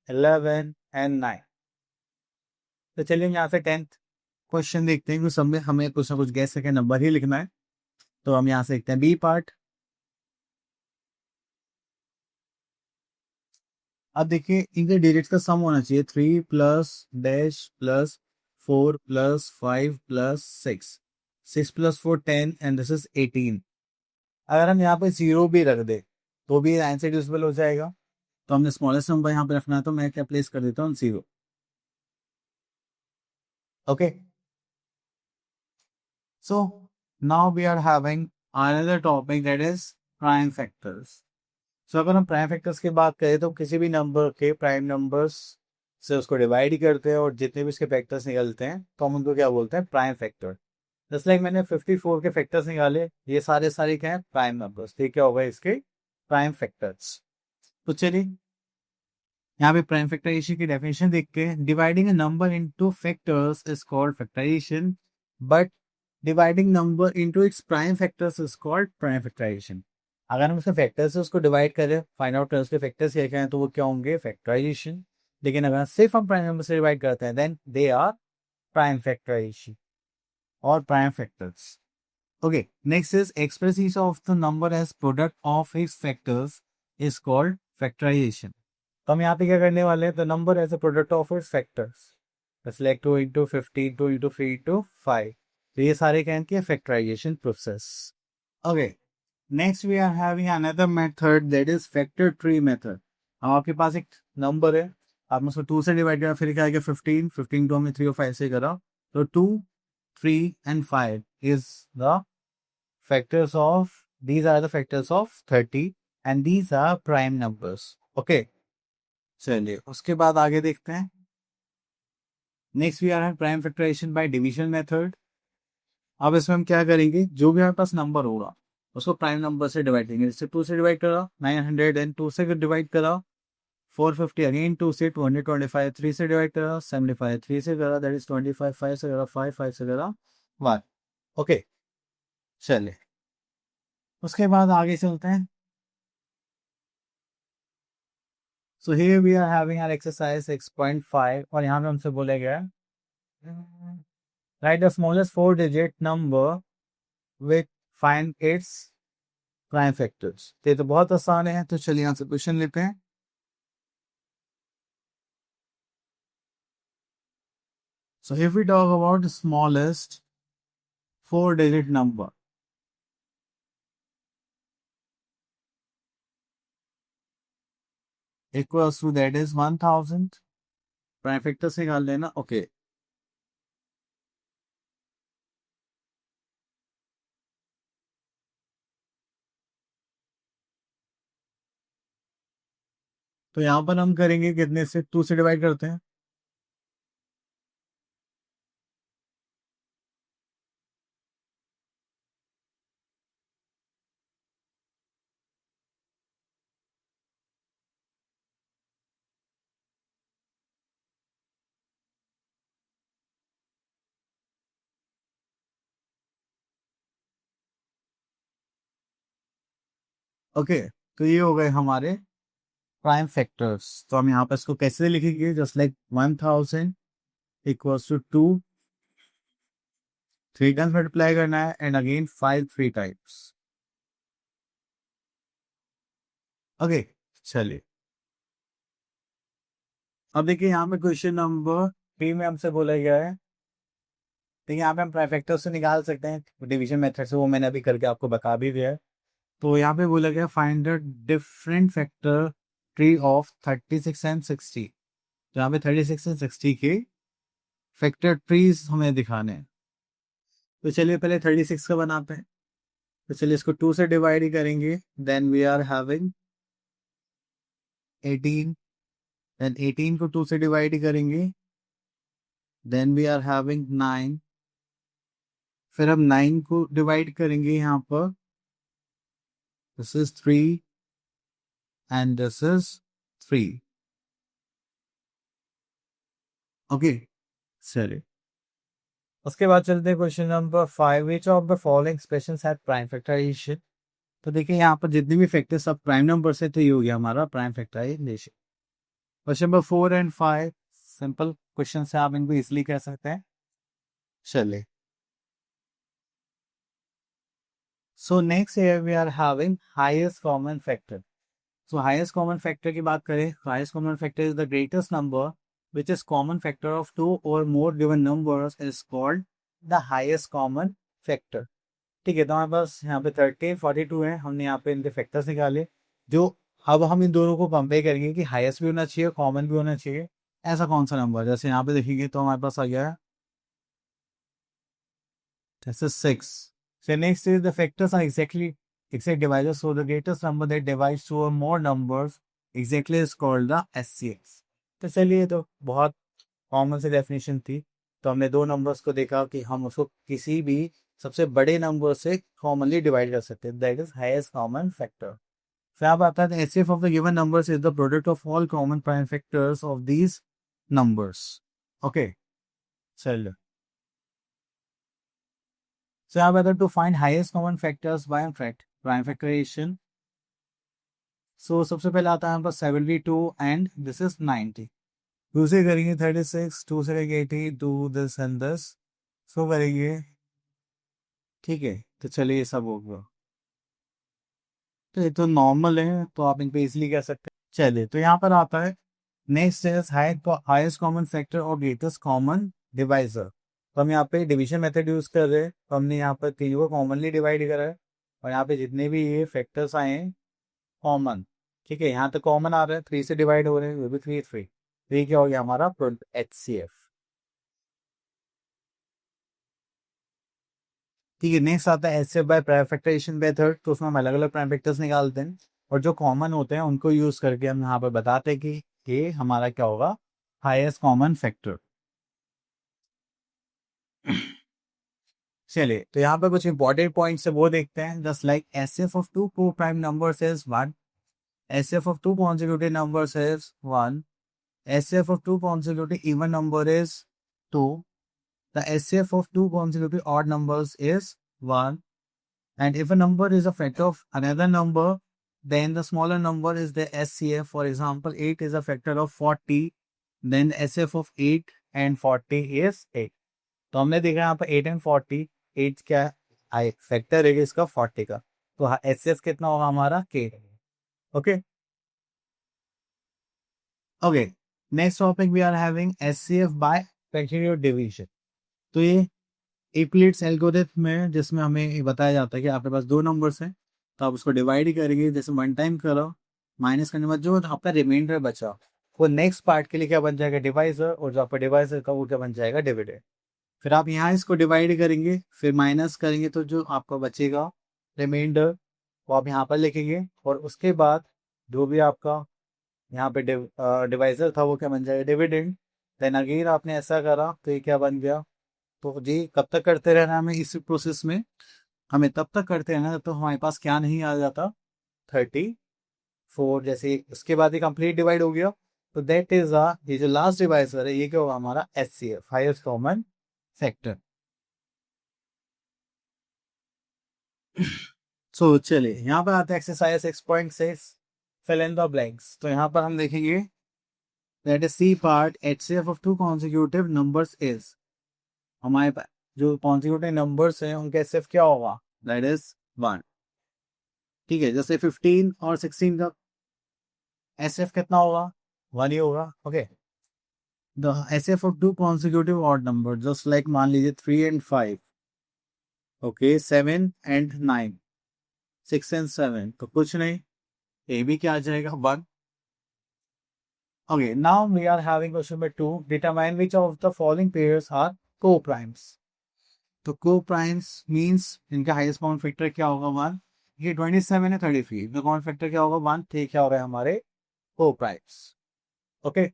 11 and 9। तो चलिए हम यहाँ से 10th क्वेश्चन देखते हैं, क्योंकि सब में हमें कुछ ना कुछ गैस करके नंबर ही लिखना है। तो हम यहाँ से देखते हैं बी पार्ट। अब देखिए इनके डिजिट्स का सम होना चाहिए, 3 plus dash plus 4 plus 5 plus 6, 6 plus 4 10 and this is 18। अगर हम यहाँ पे 0 भी रख दे तो भी आंसर डिविजिबल हो जाएगा। तो हमने स्मॉलेस्ट नंबर यहाँ पे रखना है, तो मैं क्या प्लेस कर देता हूँ 0। Okay, so now we are having another topic that is prime factors. So अगर हम प्राइम फैक्टर्स की बात करें तो किसी भी नंबर के प्राइम नंबर्स से उसको डिवाइड ही करते हैं और जितने भी उसके फैक्टर्स निकलते हैं तो हम उनको क्या बोलते हैं, प्राइम फैक्टर। जस्ट लाइक मैंने 54 के फैक्टर्स निकाले, ये सारे क्या है, प्राइम नंबर्स। ठीक, क्या होगा इसके प्राइम फैक्टर्स। तो चलिए यहाँ पे प्राइम फैक्टराइजेशन की डेफिनेशन देखते हैं। Dividing a number into factors is called factorization, but dividing number into its prime factors is called prime factorization. अगर हम उसके फैक्टर्स से उसको डिवाइड करें, फाइंड आउट करें उसके फैक्टर्स क्या क्या हैं, तो वो क्या होंगे, फैक्टराइजेशन। लेकिन अगर सिर्फ हम प्राइम नंबर से डिवाइड करते हैं then they are prime factorization और prime factors. Okay, next is expresses of the number as product of its factors is called factorization. तो हम यहाँ पे क्या करने वाले हैं, the number as a product of its factors, जैसे लाइक 2 इंटू 15 2 इंटू 3 इंटू 5। तो ये सारे क्या हैं, factorization process. Okay, next we are having another method that is factor tree method. अब आपके पास एक नंबर है, आपने उसको 2 से डिवाइड करा, फिर क्या आएगा 15, 15 को हमने 3 और 5 से करा, तो 2 3 and 5 is the factors of, these are the factors of 30 and these are prime numbers। okay, चलिए उसके बाद आगे देखते हैं। Next we are prime factorization by division method. अब इसमें हम क्या करेंगे, जो भी हमारे पास नंबर होगा उसको प्राइम नंबर से डिवाइड करेंगे। जैसे 2 से डिवाइड करा 900 एंड 2 से डिवाइड करा 450, अगेन 2 से 225, 3 से डिवाइड करा 75, 3 से करा दैट इज 25, 5 से करा 5, 5 से करा 1। ओके, चलिए उसके बाद आगे चलते हैं। So here we are having our exercise 6.5 और यहाँ पे हमसे बोला गया write the smallest 4-digit number with find its prime factors. तो ये तो बहुत आसान है, तो चलिए यहाँ से क्वेश्चन लेते हैं. So if we talk about the smallest 4-digit number, equals to that is 1000. Prime factor से निकाल लेना. ओके, तो यहाँ पर हम करेंगे कितने से, 2 से डिवाइड करते हैं. ओके, तो ये हो गए हमारे प्राइम फैक्टर्स. तो हम यहाँ पर इसको कैसे लिखेंगे, just like 1000 equals to 2, 3 times multiply करना है एंड अगेन 5 3 टाइम्स. ओके, चलिए अब देखिए यहाँ पे क्वेश्चन नंबर 3 में हमसे बोला गया है. देखिए यहाँ पे हम प्राइम फैक्टर से निकाल सकते हैं डिवीजन मेथड से, वो मैंने अभी करके आपको बता भी दिया है. तो यहाँ पे बोला गया find the different factor tree of 36 and 60. तो यहाँ पे 36 एंड 60 के फैक्टर ट्रीज हमें दिखाने हैं. तो चलिए पहले 36 का बनाते हैं. तो चलिए इसको 2 से डिवाइड ही करेंगे. Then we are having 18, then 18 को 2 से डिवाइड ही करेंगे. देन वी आर हैविंग 9, फिर हम 9 को डिवाइड करेंगे यहाँ पर. This is 3 and this is 3. Okay, चलिए उसके बाद चलते हैं question number 5. Which of the following expressions have prime factorization. तो देखिए यहाँ पर जितने भी फैक्टर सब प्राइम नंबर से, तो ये हो गया हमारा prime factorization. Question number 4 and 5 simple question से, आप इनको इजिली कर सकते हैं. चलिए so next here we are having highest common factor. So highest common factor की बात करें, highest common factor is the greatest number which is common factor of 2 or more given numbers is called the highest common factor. ठीक है, तो हमारे पास यहाँ पे 30 42 है. हमने यहाँ पे इनके फैक्टर्स निकाले. जो अब हम इन दोनों को कंपेयर करेंगे कि हाईएस्ट भी होना चाहिए, कॉमन भी होना चाहिए. ऐसा कौन सा नंबर, जैसे यहाँ पे देखेंगे तो हमारे पास आ गया है जैसे 6. So next is the factors are exact divisors. So the greatest number that divides two or more numbers exactly is called the SCX. तो चलिए, तो बहुत कॉमन सी डेफिनेशन थी. तो हमने दो नंबर्स को देखा कि हम उसको किसी भी सबसे बड़े नंबर से कॉमनली डिवाइड कर सकते हैं. That is highest common factor. फिर आप आता है HCF of the given numbers is the product of all common prime factors of these numbers. Okay, चलिए. So now whether to find highest common factors by prime factorization. So सबसे पहले आता है हमारे पास 72 एंड दिस इज 90. दूसरे करेंगे 36, 2 से करेंगे 80, 2 दिस एंड दिस. सो करेंगे, ठीक है. तो चलिए ये सब हो गया. तो ये तो नॉर्मल है, तो आप इन पे इजिली कर सकते हैं. चलिए, तो यहाँ पर आता है next is highest common factor और ग्रेटेस्ट कॉमन डिवाइजर. तो हम यहाँ पे डिवीजन मेथड यूज कर रहे हैं. तो हमने यहाँ पर तीनों को कॉमनली डिवाइड करा है और यहाँ पे जितने भी ये फैक्टर्स आए हैं कॉमन, ठीक है. यहाँ तो कॉमन आ रहा है, 3 से डिवाइड हो रहे हैं, वो भी 3 3. तो ये क्या हो गया हमारा HCF. ठीक है, नेक्स्ट आता है HCF by prime factorization method. तो उसमें हम अलग अलग प्राइम फैक्टर्स निकालते हैं और जो कॉमन होते हैं उनको यूज करके हम यहाँ पर बताते हैं कि ये हमारा क्या होगा, हाईएस्ट कॉमन फैक्टर. चलिए, तो यहाँ पर कुछ इंपॉर्टेंट पॉइंट्स है वो देखते हैं. Just like HCF of two coprime numbers is 1, HCF of two consecutive numbers is 1, HCF of two consecutive even number is 2, the HCF of two consecutive odd numbers is 1, and if a number is a factor of another number, then the smaller number is the SCF. For example, 8 is a factor of 40, then SF of 8 and 40 is 8. तो हमने देखा यहाँ पर 8 and 40, 8 क्या है फैक्टर है इसका 40 का, तो SCF कितना होगा हमारा K. Okay okay, next topic we are having SCF by factorial division. तो ये यूक्लिड्स एल्गोरिथम में जिसमें हमें बताया जाता है कि आपके पास दो नंबर्स हैं तो आप उसको डिवाइड करेंगे, जैसे वन टाइम करो माइनस करने के बाद जो आपका रिमाइंडर बचा वो नेक्स्ट पार्ट के लिए क्या बन जाएगा डिवाइजर, और जो आपका डिवाइजर का वो क्या बन जाएगा डिविडेंड. फिर आप यहाँ इसको डिवाइड करेंगे फिर माइनस करेंगे तो जो आपका बचेगा रिमाइंडर वो आप यहाँ पर लिखेंगे, और उसके बाद जो भी आपका यहाँ पे डिवाइजर था वो क्या बन जाएगा डिविडेंड. देन अगेन आपने ऐसा करा तो ये क्या बन गया. तो जी कब तक करते रहना हमें इस प्रोसेस में, हमें तब तक करते रहना तो हमारे पास क्या नहीं आ जाता 34. जैसे उसके बाद ये कंप्लीट डिवाइड हो गया तो दैट इज ये जो लास्ट डिवाइजर है ये क्या होगा हमारा SCF, highest common factor. So चलिए यहाँ पर आते हैं exercise 6.6 fill in the blanks. तो यहाँ पर हम देखेंगे that is C part HCF of two consecutive numbers is. हमारे पास जो कॉन्सिक्यूटिव नंबर्स हैं उनका एसएफ क्या होगा दैट इज 1. ठीक है, जैसे 15 और 16 का एसएफ कितना होगा 1 ही होगा. Okay, the SF of two consecutive odd number just like मान लीजिए 3 and 5, ओके 7 and 9, 6 and 7, तो कुछ नहीं ये भी क्या आ जाएगा 1. Okay, now we are having question number 2, determine which of the following pairs are co-primes. तो को-प्राइम्स मींस इनका हाईएस्ट कॉमन फैक्टर क्या होगा 1. ये 27 है 33, इनका कॉमन फैक्टर क्या होगा 1, तो ये क्या होगा हमारे co-primes. Okay,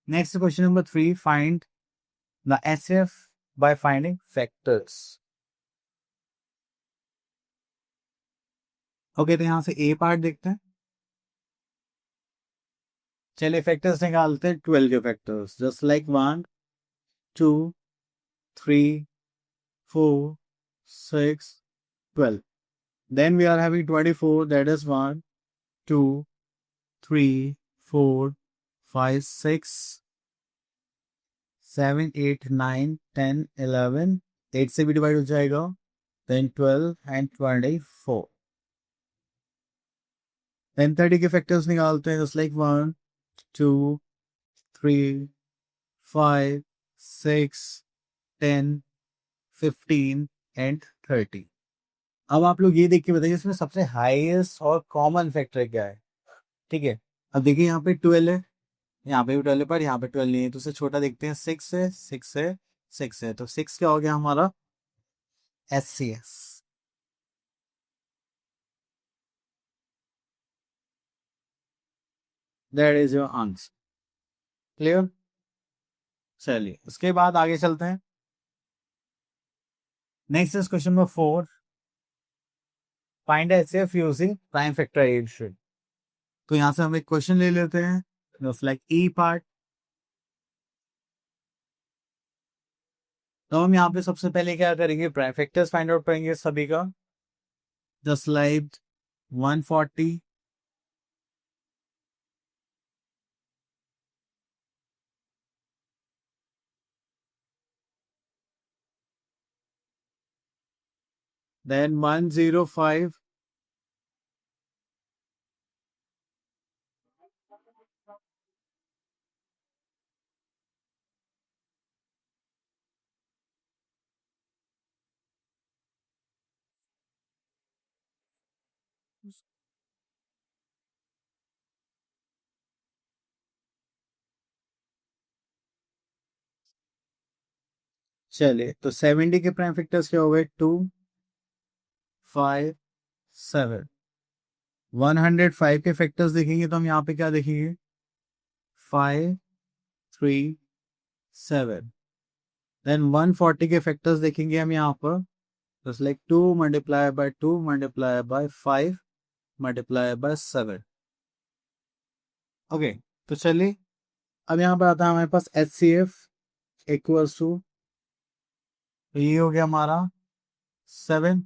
next question number 3, find the SF by finding factors. Okay, तो यहां से ए पार्ट देखते हैं. चलिए फैक्टर्स निकालते हैं 12 के factors, just like 1 2 3 4 6 12. Then we are having 24, that is 1 2 3 4 5 6 7 8 9 10 11, 8 से भी डिवाइड हो जाएगा. Then 12 and 24. Then 30 के फैक्टर्स निकालते हैं, जस्ट लाइक 1 2 3 5 6 10 15 and 30. अब आप लोग ये देख के बताइए इसमें सबसे हाईएस्ट और कॉमन फैक्टर क्या है. ठीक है, अब देखिए यहाँ पे 12 है, यहाँ पे भी 12 है, पर यहाँ पे 12 नहीं है, तो उससे छोटा देखते हैं 6 है 6 है 6 है, तो 6 क्या हो गया हमारा SCF. That is your answer. Clear. चलिए उसके बाद आगे चलते हैं. Next is question number 4, find SCF using prime factorization. तो यहाँ से हम एक क्वेश्चन ले लेते हैं, जस्ट लाइक ई पार्ट. तो हम यहाँ पे सबसे पहले क्या करेंगे प्राइम फैक्टर्स फाइंड आउट करेंगे सभी का, जस्ट लाइक 140 then 105 चलिए तो 70 के प्राइम फैक्टर्स क्या हो गए 2 5 7. 105 के फैक्टर्स देखेंगे तो हम यहाँ पे क्या देखेंगे 5 3 7. देन 140 के फैक्टर्स देखेंगे हम यहाँ पर, just like 2 multiply by 2 multiply by 5 multiply by 7. Okay, तो चलिए अब यहाँ पर आता है हमारे पास HCF इक्वल्स टू, ये हो गया हमारा 7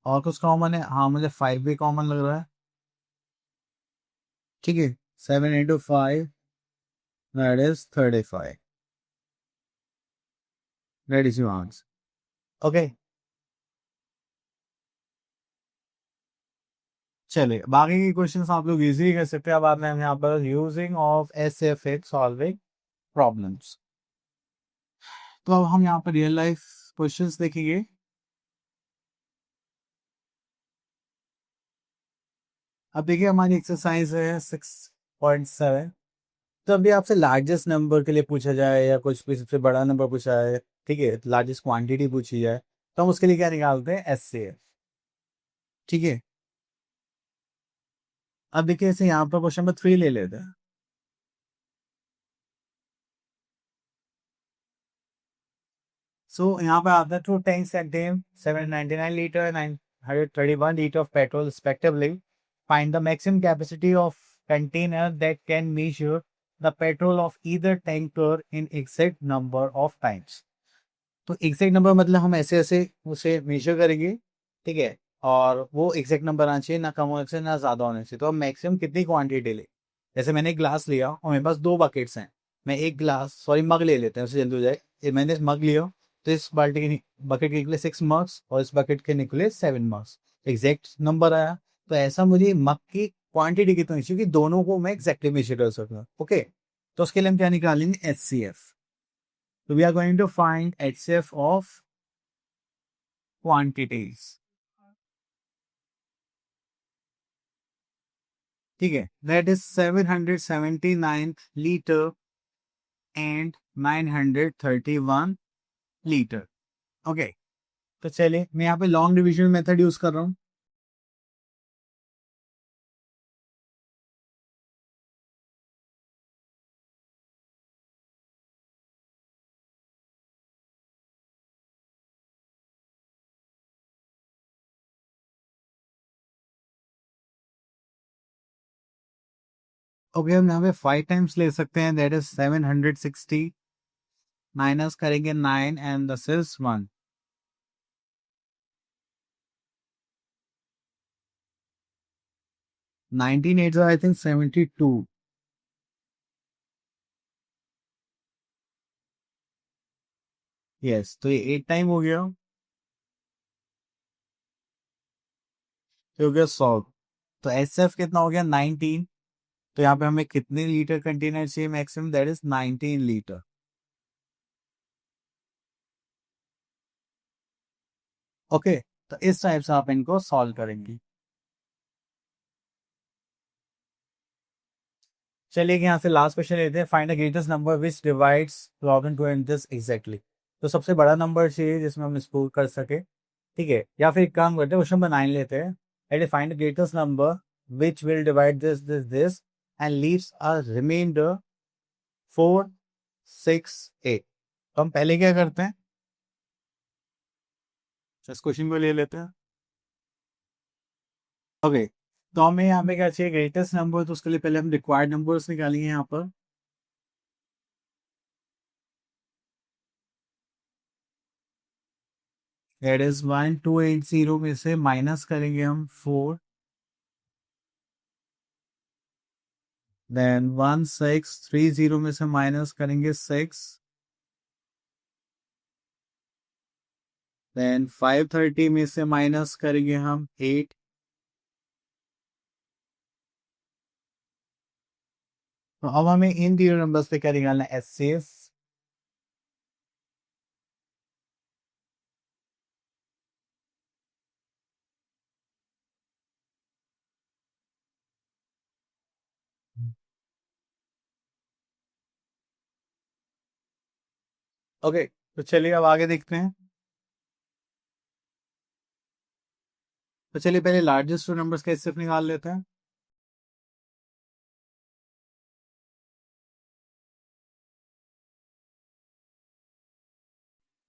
और कुछ कॉमन है? हाँ, मुझे 5 भी कॉमन लग रहा है। ठीक है, 7 into 5 that is 35। That is your answer. Okay, चलिए बाकी के क्वेश्चंस आप लोग इजीली कर सकते हैं। अब आते हैं हम यहाँ पर using of SFX solving problems. तो अब हम यहाँ पर रियल लाइफ क्वेश्चंस देखेंगे। अब देखिए हमारी एक्सरसाइज है 6.7। तो अभी आपसे लार्जेस्ट नंबर के लिए पूछा जाए या कुछ भी सबसे बड़ा नंबर पूछा है, ठीक है, लार्जेस्ट क्वांटिटी पूछी जाए, तो हम उसके लिए क्या निकालते हैं? एचसीएफ। ठीक है, अब देखिए इसे यहाँ पर क्वेश्चन नंबर 3 ले लेते हैं। सो यहाँ पे आता है 2 tanks contain 799 litre 931 litre of petrol respectively. Find the maximum capacity of container that can measure the petrol of either tanker in exact number of times. तो एग्जैक्ट नंबर मतलब हम ऐसे ऐसे उसे मेजर करेंगे, ठीक है, और वो एग्जैक्ट नंबर आना चाहिए, ना कम होने से ना ज्यादा होने से। तो अब मैक्सिमम कितनी क्वांटिटी ले? जैसे मैंने एक ग्लास लिया और मेरे पास 2 बकेट्स हैं। मैं एक ग्लास, सॉरी मग ले लेते हैं, उससे जल्दी हो जाए। मैंने मग लिया, तो इस बाल्टी के बकेट के निकले 6 मग्स और इस बकेट के निकले 7 मग्स। एग्जैक्ट नंबर आया। तो ऐसा मुझे मग की क्वांटिटी कितनी चाहिए कि दोनों को मैं एग्जैक्टली मेजर कर सकूँ। ओके, तो उसके लिए हम क्या निकालेंगे? HCF. So we are going to find HCF of quantities. ठीक है, that is 779 liter and 931 litre. Okay, तो चलिए मैं यहाँ पे लॉन्ग डिविजन मेथड यूज कर रहा हूँ। ओके, हम यहाँ पे 5 टाइम्स ले सकते हैं, दैट इज 760 माइनस करेंगे 9 and this is 1। 19 8 I think 72। Yes, तो ये 8 टाइम हो गया, तो हो गया 100। तो एचसीएफ कितना हो गया? 19। तो यहाँ पे हमें कितने लीटर कंटेनर चाहिए maximum? That is 19 litre. Okay, तो इस टाइप से आप इनको सॉल्व करेंगे। चलिए यहाँ से लास्ट क्वेश्चन लेते हैं। Find the greatest number which divides 2020 exactly. तो सबसे बड़ा नंबर चाहिए जिसमें हम इसको कर सके, ठीक है। या फिर एक काम करते हैं, क्वेश्चन नंबर 9 लेते हैं। Eight find the greatest number which will divide this and leaves a remainder 4 6 8। तो हम पहले क्या करते हैं? इस क्वेश्चन को ले लेते हैं। ओके, तो हमें यहाँ पे क्या चाहिए? Greatest number. तो उसके लिए पहले हम रिक्वायर्ड नंबर्स निकालेंगे यहाँ पर। दैट इज 1280 में से माइनस करेंगे हम 4, देन 1630 में से माइनस करेंगे 6, देन 530 में से माइनस करेंगे हम 8। तो अब हमें इन तीनों नंबर्स पे क्या निकालना है? एचसीएफ। ओके, तो चलिए अब आगे देखते हैं। तो चलिए पहले लार्जेस्ट टू नंबर्स का एचसीएफ निकाल लेते हैं।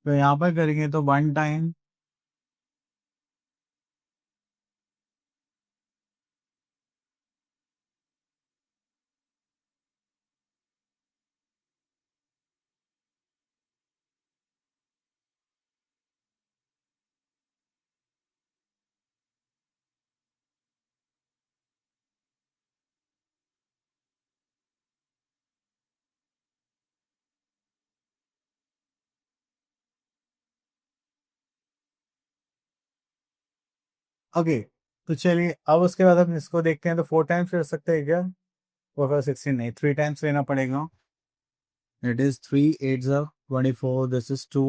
तो यहाँ पर करेंगे तो 1 टाइम ओके, तो चलिए अब उसके बाद हम इसको देखते हैं। तो 4 टाइम्स कर सकते हैं क्या? 4 5 16 नहीं, 3 टाइम्स लेना पड़ेगा। It is 3 8 24, this is 2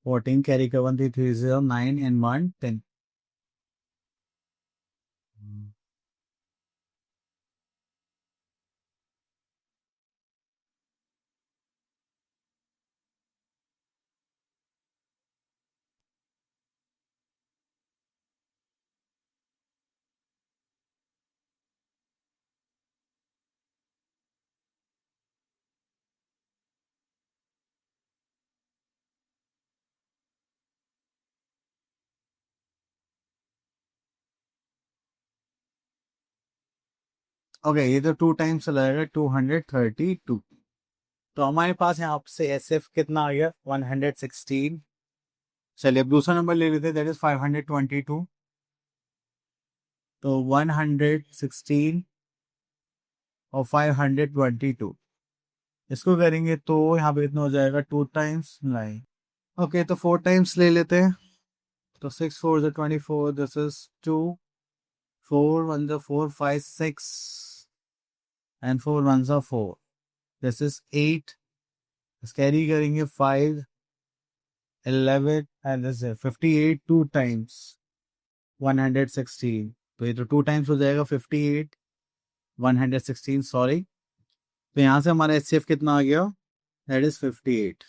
14 carry का 1 3 3 0 9 and 1 10। ओके, ये तो 2 टाइम्स चला जाएगा, 232। तो हमारे पास यहाँ से एस एफ कितना आ गया? 116। चलिए अब दूसरा नंबर ले लेते हैं, दैट इज 522। तो 116 और 522 इसको करेंगे तो यहाँ पे कितना हो जाएगा? 2 टाइम्स 9। ओके, तो 4 टाइम्स ले लेते हैं। तो 6 4 24, this is 2 4 1 4 5 6 and 4 1 4, this is 8। Carry करेंगे 5 11 एंड दिस इज 58 2 टाइम्स 116। तो ये तो 2 टाइम्स हो जाएगा 58 116, सॉरी। तो यहाँ से हमारा एच कितना आ गया? That is 58।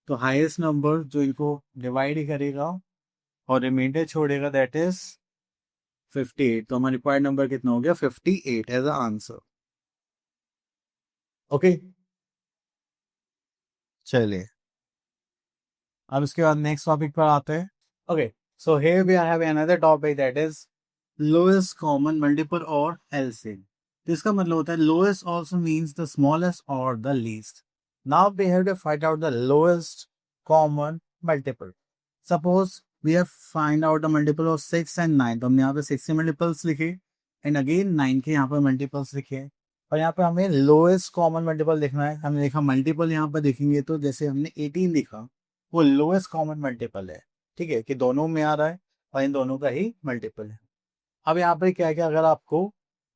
तो हाईएस्ट नंबर जो इनको डिवाइड ही करेगा और रिमाइंडर छोड़ेगा, दैट इज 58। तो हमारा रिक्वायर्ड नंबर कितना हो गया? 58 एज अ आंसर। ओके, चलिए अब इसके बाद नेक्स्ट टॉपिक पर आते हैं। Okay, so here we have another topic, that is lowest common multiple or LCM. तो इसका मतलब होता है lowest also means the smallest or the least. Now we have to find out the lowest common multiple. Suppose we have find out the multiple of 6 and 9। तो हमने यहाँ पे 6 के मल्टीपल्स लिखे एंड अगेन 9 के यहाँ पर मल्टीपल्स लिखे, और यहाँ पे हमें लोएस्ट कॉमन मल्टीपल देखना है। हमने देखा मल्टीपल यहाँ पर देखेंगे तो जैसे हमने 18 लिखा, वो लोएस्ट कॉमन मल्टीपल है, ठीक है, कि दोनों में आ रहा है और इन दोनों का ही मल्टीपल है। अब यहाँ पे क्या है कि अगर आपको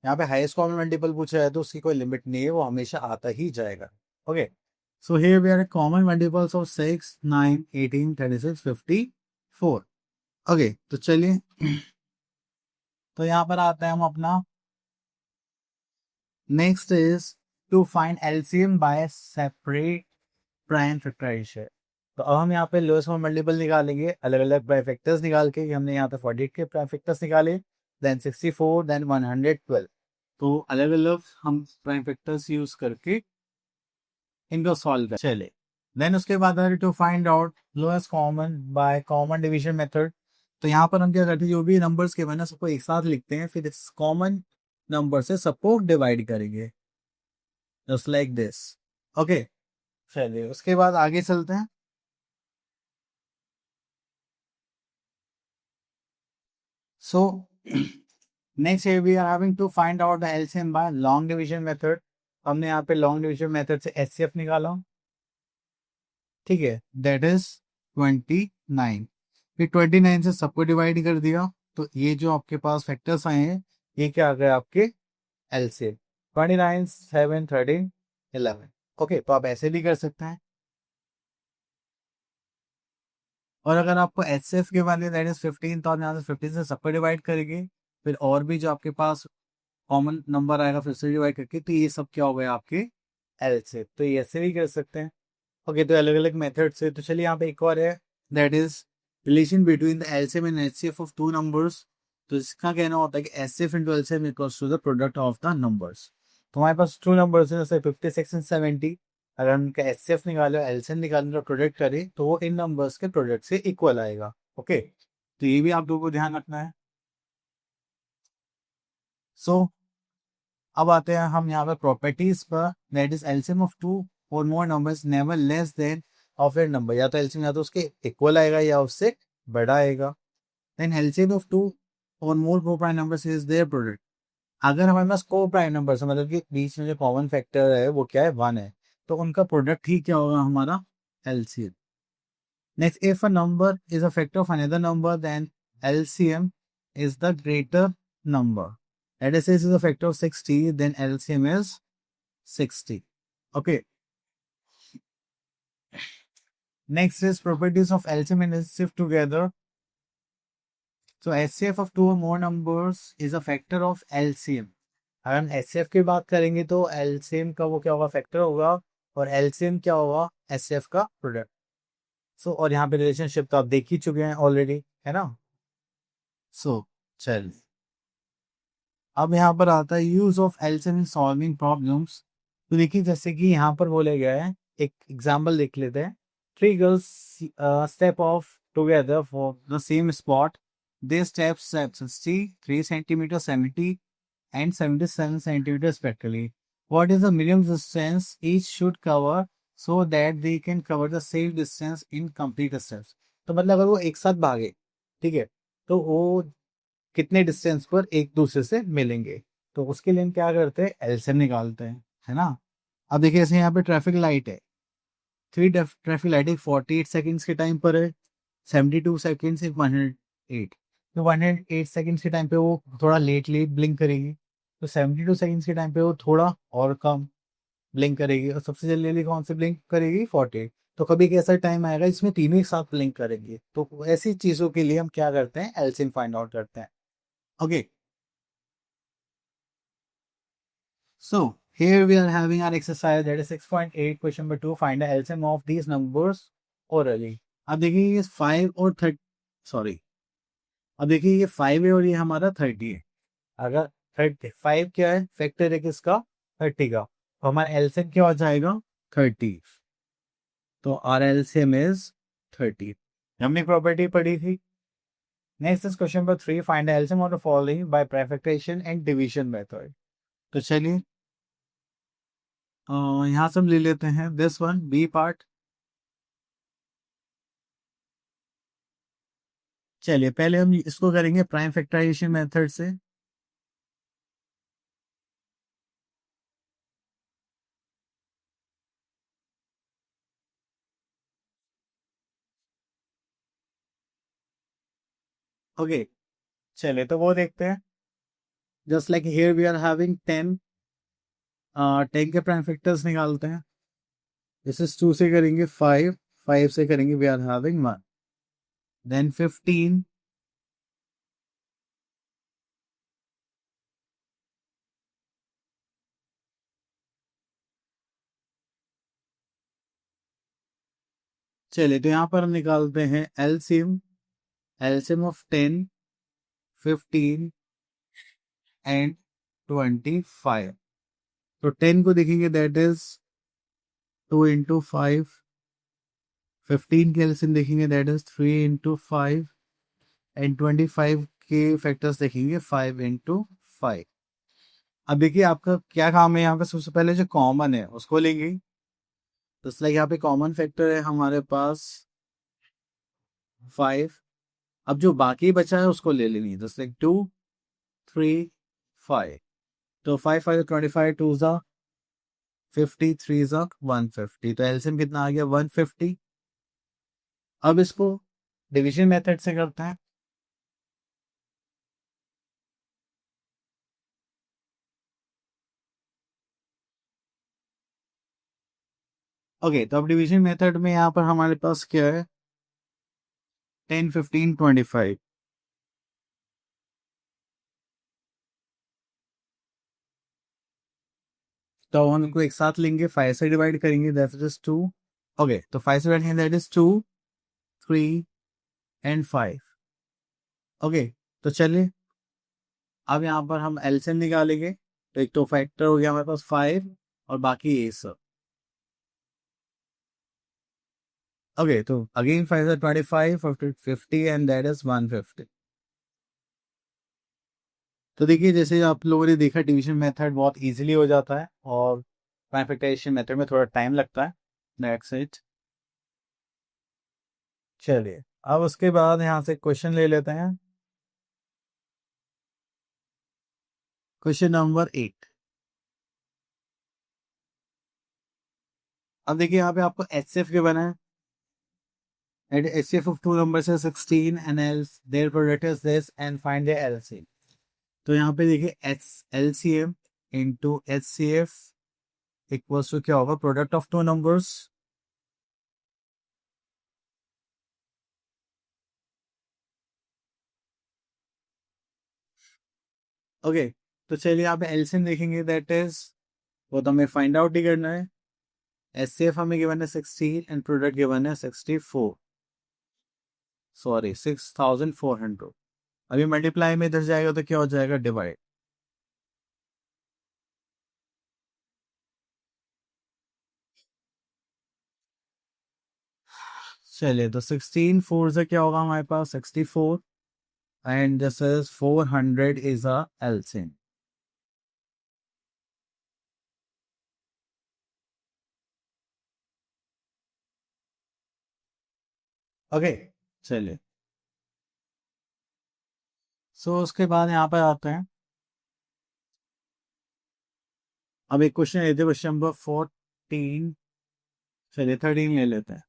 यहाँ पे हाईएस्ट कॉमन मल्टीपल पूछा है तो उसकी कोई लिमिट नहीं है, वो हमेशा आता ही जाएगा। Okay, so here we are common multiples of 6 9 18 36 54। Okay, तो चलिए तो यहाँ पर आता है हम अपना next is to find LCM by separate prime factorization. तो अब हम यहाँ पे लोएस्ट कॉमन मल्टीपल निकालेंगे अलग अलग प्राइम फैक्टर्स निकाल के। हमने यहाँ पे 48 के प्राइम फैक्टर्स निकाले, देन 64, देन 112। तो अलग अलग हम प्राइम फैक्टर्स यूज करके इनको सॉल्व कर चले। देन उसके बाद to find out lowest common by common division method. तो यहाँ पर हम क्या करते हैं, जो भी नंबर्स के ना सबको एक साथ लिखते हैं, फिर इस कॉमन नंबर से सबको डिवाइड करेंगे, जस्ट लाइक दिस। ओके, चलिए उसके बाद आगे चलते हैं। So next we are having to find out the LCM by long division method. हमने यहाँ पे लॉन्ग डिवीजन मेथड से एचसीएफ निकाला, ठीक है, दैट इज 29। फिर 29 से सबको डिवाइड कर दिया, तो ये जो आपके पास फैक्टर्स आए हैं ये क्या आ गए आपके? एलसीएम। 29 7 13 11। ओके, तो आप ऐसे भी कर सकते हैं। और अगर आपको एचसीएफ के वाले दैट इज 15, तो आप यहाँ से 15 से सबको डिवाइड करेंगे, फिर और भी जो आपके पास कॉमन नंबर आएगा फिर से डिवाइड करके, तो ये सब क्या हो गया आपके? एलसीएम। तो ये ऐसे भी कर सकते हैं। ओके, तो अलग अलग मेथड से। तो चलिए यहाँ पे एक और है, that is relation between the LCM and HCF of two numbers. तो इसका कहना होता है कि HCF into LCM equals to the product of the numbers. तो हमारे पास टू नंबर्स हैं जैसे 56 एंड 70। अगर उनका एचसीएफ निकालो, एलसीएम निकालने का प्रोडक्ट करें, तो वो इन नंबर्स के प्रोडक्ट से इक्वल आएगा। ओके, तो ये भी आप लोगों को ध्यान रखना है। सो अब आते हैं हम यहाँ पे प्रॉपर्टीज पर, that is LCM of two or more numbers never less than of a number. या तो एलसीएम या तो उसके इक्वल आएगा या उससे बड़ा आएगा। Then LCM of two or मोर को prime numbers is their product. अगर हमारे पास को प्राइम नंबर्स है, मतलब कि बीच में जो कॉमन फैक्टर है वो क्या है? 1 है, तो उनका प्रोडक्ट ही क्या होगा? हमारा LCM. Next, if a number is a factor of another number, then LCM is the greater number. Let us say this is a factor of 60, then LCM is 60. Okay. Next is properties of LCM and HCF together. So HCF of two or more numbers is a factor of LCM. अगर हम HCF की बात करेंगे तो LCM का वो क्या होगा, फैक्टर होगा, और LCM क्या होगा, HCF का प्रोडक्ट. सो और यहाँ पे रिलेशनशिप तो आप देख ही चुके हैं ऑलरेडी, है ना. सो चल अब यहाँ पर आता है use of LCM in solving problems. तो देखिए जैसे कि यहाँ पर बोले गया है, एक एग्जाम्पल देख लेते हैं. Three girls step of together for the same spot. They step 63 centimetre 70 and 77 centimeters respectively. What is the minimum distance each should cover so that they can cover the same distance in complete steps? तो मतलब अगर वो एक साथ भागे, ठीक है, तो वो कितने डिस्टेंस पर एक दूसरे से मिलेंगे. तो उसके लिए हम क्या करते हैं, एलसीएम निकालते हैं, है ना. अब देखिए जैसे यहाँ पे ट्रैफिक लाइट है, थ्री ट्रैफिक लाइट 48 सेकेंड्स के टाइम पर है, 72 सेकेंड्स 108. तो 108 सेकेंड्स के टाइम पे वो थोड़ा लेट ब्लिंक करेगी, तो 72 सेकेंड्स के टाइम पे वो थोड़ा और कम ब्लिंक करेगी, और सबसे जल्दी कौन से ब्लिंक करेगी, 48. तो कभी एक ऐसा टाइम आएगा इसमें तीनों एक साथ ब्लिंक करेंगे. तो ऐसी चीज़ों के लिए हम क्या करते हैं, एलसीएम फाइंड आउट करते हैं. Okay. So here we are having our exercise that is 6.8 question number 2. Find the LCM of these numbers orally. अब देखिए ये 5 और 30, सॉरी, अब देखिए ये 5 है और ये हमारा 30 है. अगर 35 क्या है, फैक्टर है किसका, 30 का, तो हमारा एलसीएम क्या हो जाएगा, 30. तो आर एलसीएम इज 30. हमने प्रॉपर्टी पढ़ी थी. Next is question number 3. Find the LCM of the following by prime factorization and division method. तो चलिए यहाँ से हम ले लेते हैं दिस वन, बी पार्ट. चलिए पहले हम इसको करेंगे प्राइम फैक्टराइजेशन मेथड से. ओके. चलिए तो वो देखते हैं. Just like here we are having 10. 10 के प्राइम फैक्टर्स निकालते हैं. दिस इज 2 से करेंगे 5, 5 से करेंगे वी आर हैविंग 1, देन 15, चलिए तो यहाँ पर हम निकालते हैं एलसीएम. LCM of 10, 15 and 25. तो 10 को देखेंगे दैट इज 2 इंटू 5. 15 के एलसीएम देखेंगे दैट इज 3 इंटू 5. एंड 25 के फैक्टर्स देखेंगे 5 इंटू 5. अब देखिए आपका क्या काम है, यहाँ पे सबसे पहले जो कॉमन है उसको लेंगे. तो लाइक यहाँ पे कॉमन फैक्टर है हमारे पास 5. अब जो बाकी बचा है उसको ले लेनी है. Just like 2, 3, 5. तो 5 5 25, 2 ज़ा 50, 3 ज़ा 150. तो एलसीएम कितना आ गया, 150. अब इसको डिवीजन मेथड से करते हैं. ओके. तो अब डिवीजन मेथड में यहाँ पर हमारे पास क्या है, 10, 15, 25. तो हम इनको एक साथ लेंगे, 5 से डिवाइड करेंगे दैट इज 2. ओके. तो 5 से डिवाइड करेंगे दैट इज 2, 3 एंड 5. ओके. तो चलिए अब यहाँ पर हम एलसीएम निकालेंगे. तो एक तो फैक्टर हो गया हमारे पास 5 और बाकी ये सब. ओके. तो अगेन 5 से 25, 50 एंड दैट इज 150. तो देखिए जैसे आप लोगों ने देखा डिवीजन मेथड बहुत इजीली हो जाता है और प्राइम फैक्टराइजेशन मेथड में थोड़ा टाइम लगता है. That's it. चलिए अब उसके बाद यहाँ से क्वेश्चन ले लेते हैं. Question number 8. अब देखिए यहाँ पे आपको एचसीएफ के बना है. And HCF of two numbers is 16 and else their product is this and find their LCM. तो यहाँ पे देखिए LCM into HCF equals to क्या होगा, product of two numbers. Okay, तो चलिए यहाँ पे एलसीएम देखेंगे, दैट इज वो तो हमें फाइंड आउट ही करना है. एचसीएफ हमें गिवन है 16 एंड प्रोडक्ट गिवन है 64, सॉरी 6400. अभी मल्टीप्लाई में इधर जाएगा तो क्या हो जाएगा, डिवाइड. चलिए तो 16 4 से क्या होगा हमारे पास 64 and this is 400 is a LCM. Okay, चलिए सो उसके बाद यहाँ पर आते हैं. अब एक क्वेश्चन लेते हैं, क्वेश्चन नंबर 14. चलिए 13 ले लेते हैं.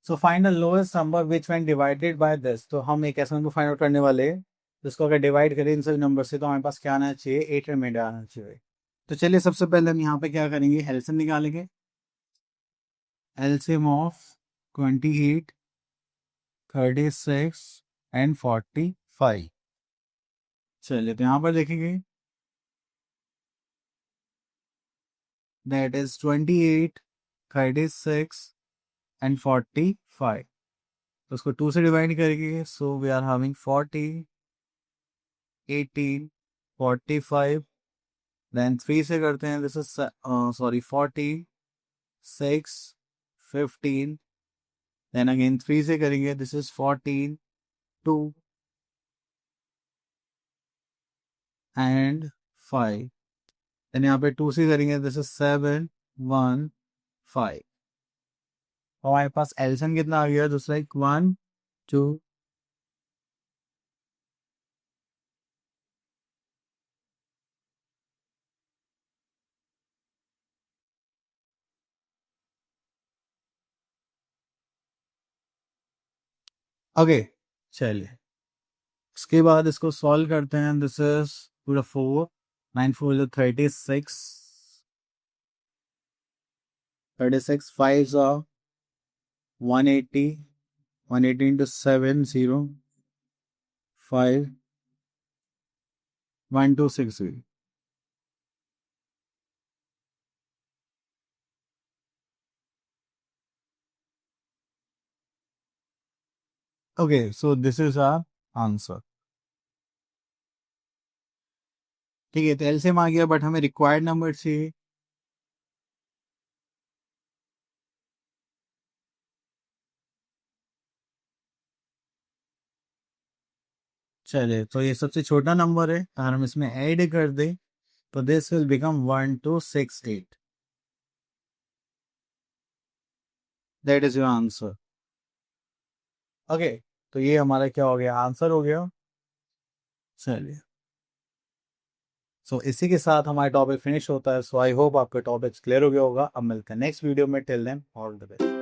So find the lowest number which when divided by this. तो हम एक ऐसा नंबर फाइंड आउट करने वाले हैं जिसको अगर डिवाइड करें इन सभी नंबर से तो हमारे पास क्या आना चाहिए, 8 रिमाइंडर आना चाहिए. तो चलिए सबसे पहले हम यहाँ पे क्या करेंगे, एलसीएम निकालेंगे. LCM of 28, 36 and 45. चलिए तो यहाँ पर देखेंगे दैट इज 28, 36 एंड 45. तो उसको 2 से डिवाइड करेंगे, so we are having 40, 18, 45. Then 3 से करते हैं, this is sorry 40, 6, 15. Then again 3 से करेंगे, दिस इज 14, 2 एंड 5. देन यहाँ पे 2 से करेंगे, दिस इज 7, 1, 5. तो हमारे पास एलसीएम कितना आ गया, जस्ट लाइक 1, 2. ओके, चलिए उसके बाद इसको सॉल्व करते हैं. दिस इज पूरा 4, 9 4 36, 36 5 180, 180 into 7 0 5 1 2 6 0. Okay, so this is our answer. ठीक है, तो एलसीएम आ गया बट हमें रिक्वायर्ड नंबर चाहिए. चलिए तो ये सबसे छोटा नंबर है, अगर हम इसमें ऐड कर दें तो this will become 1268. That is your answer. Okay, तो ये हमारा क्या हो गया, आंसर हो गया. चलिए सो इसी के साथ हमारा टॉपिक फिनिश होता है. सो आई होप आपका टॉपिक क्लियर हो गया होगा. अब मिलते हैं नेक्स्ट वीडियो में. Till then all the best.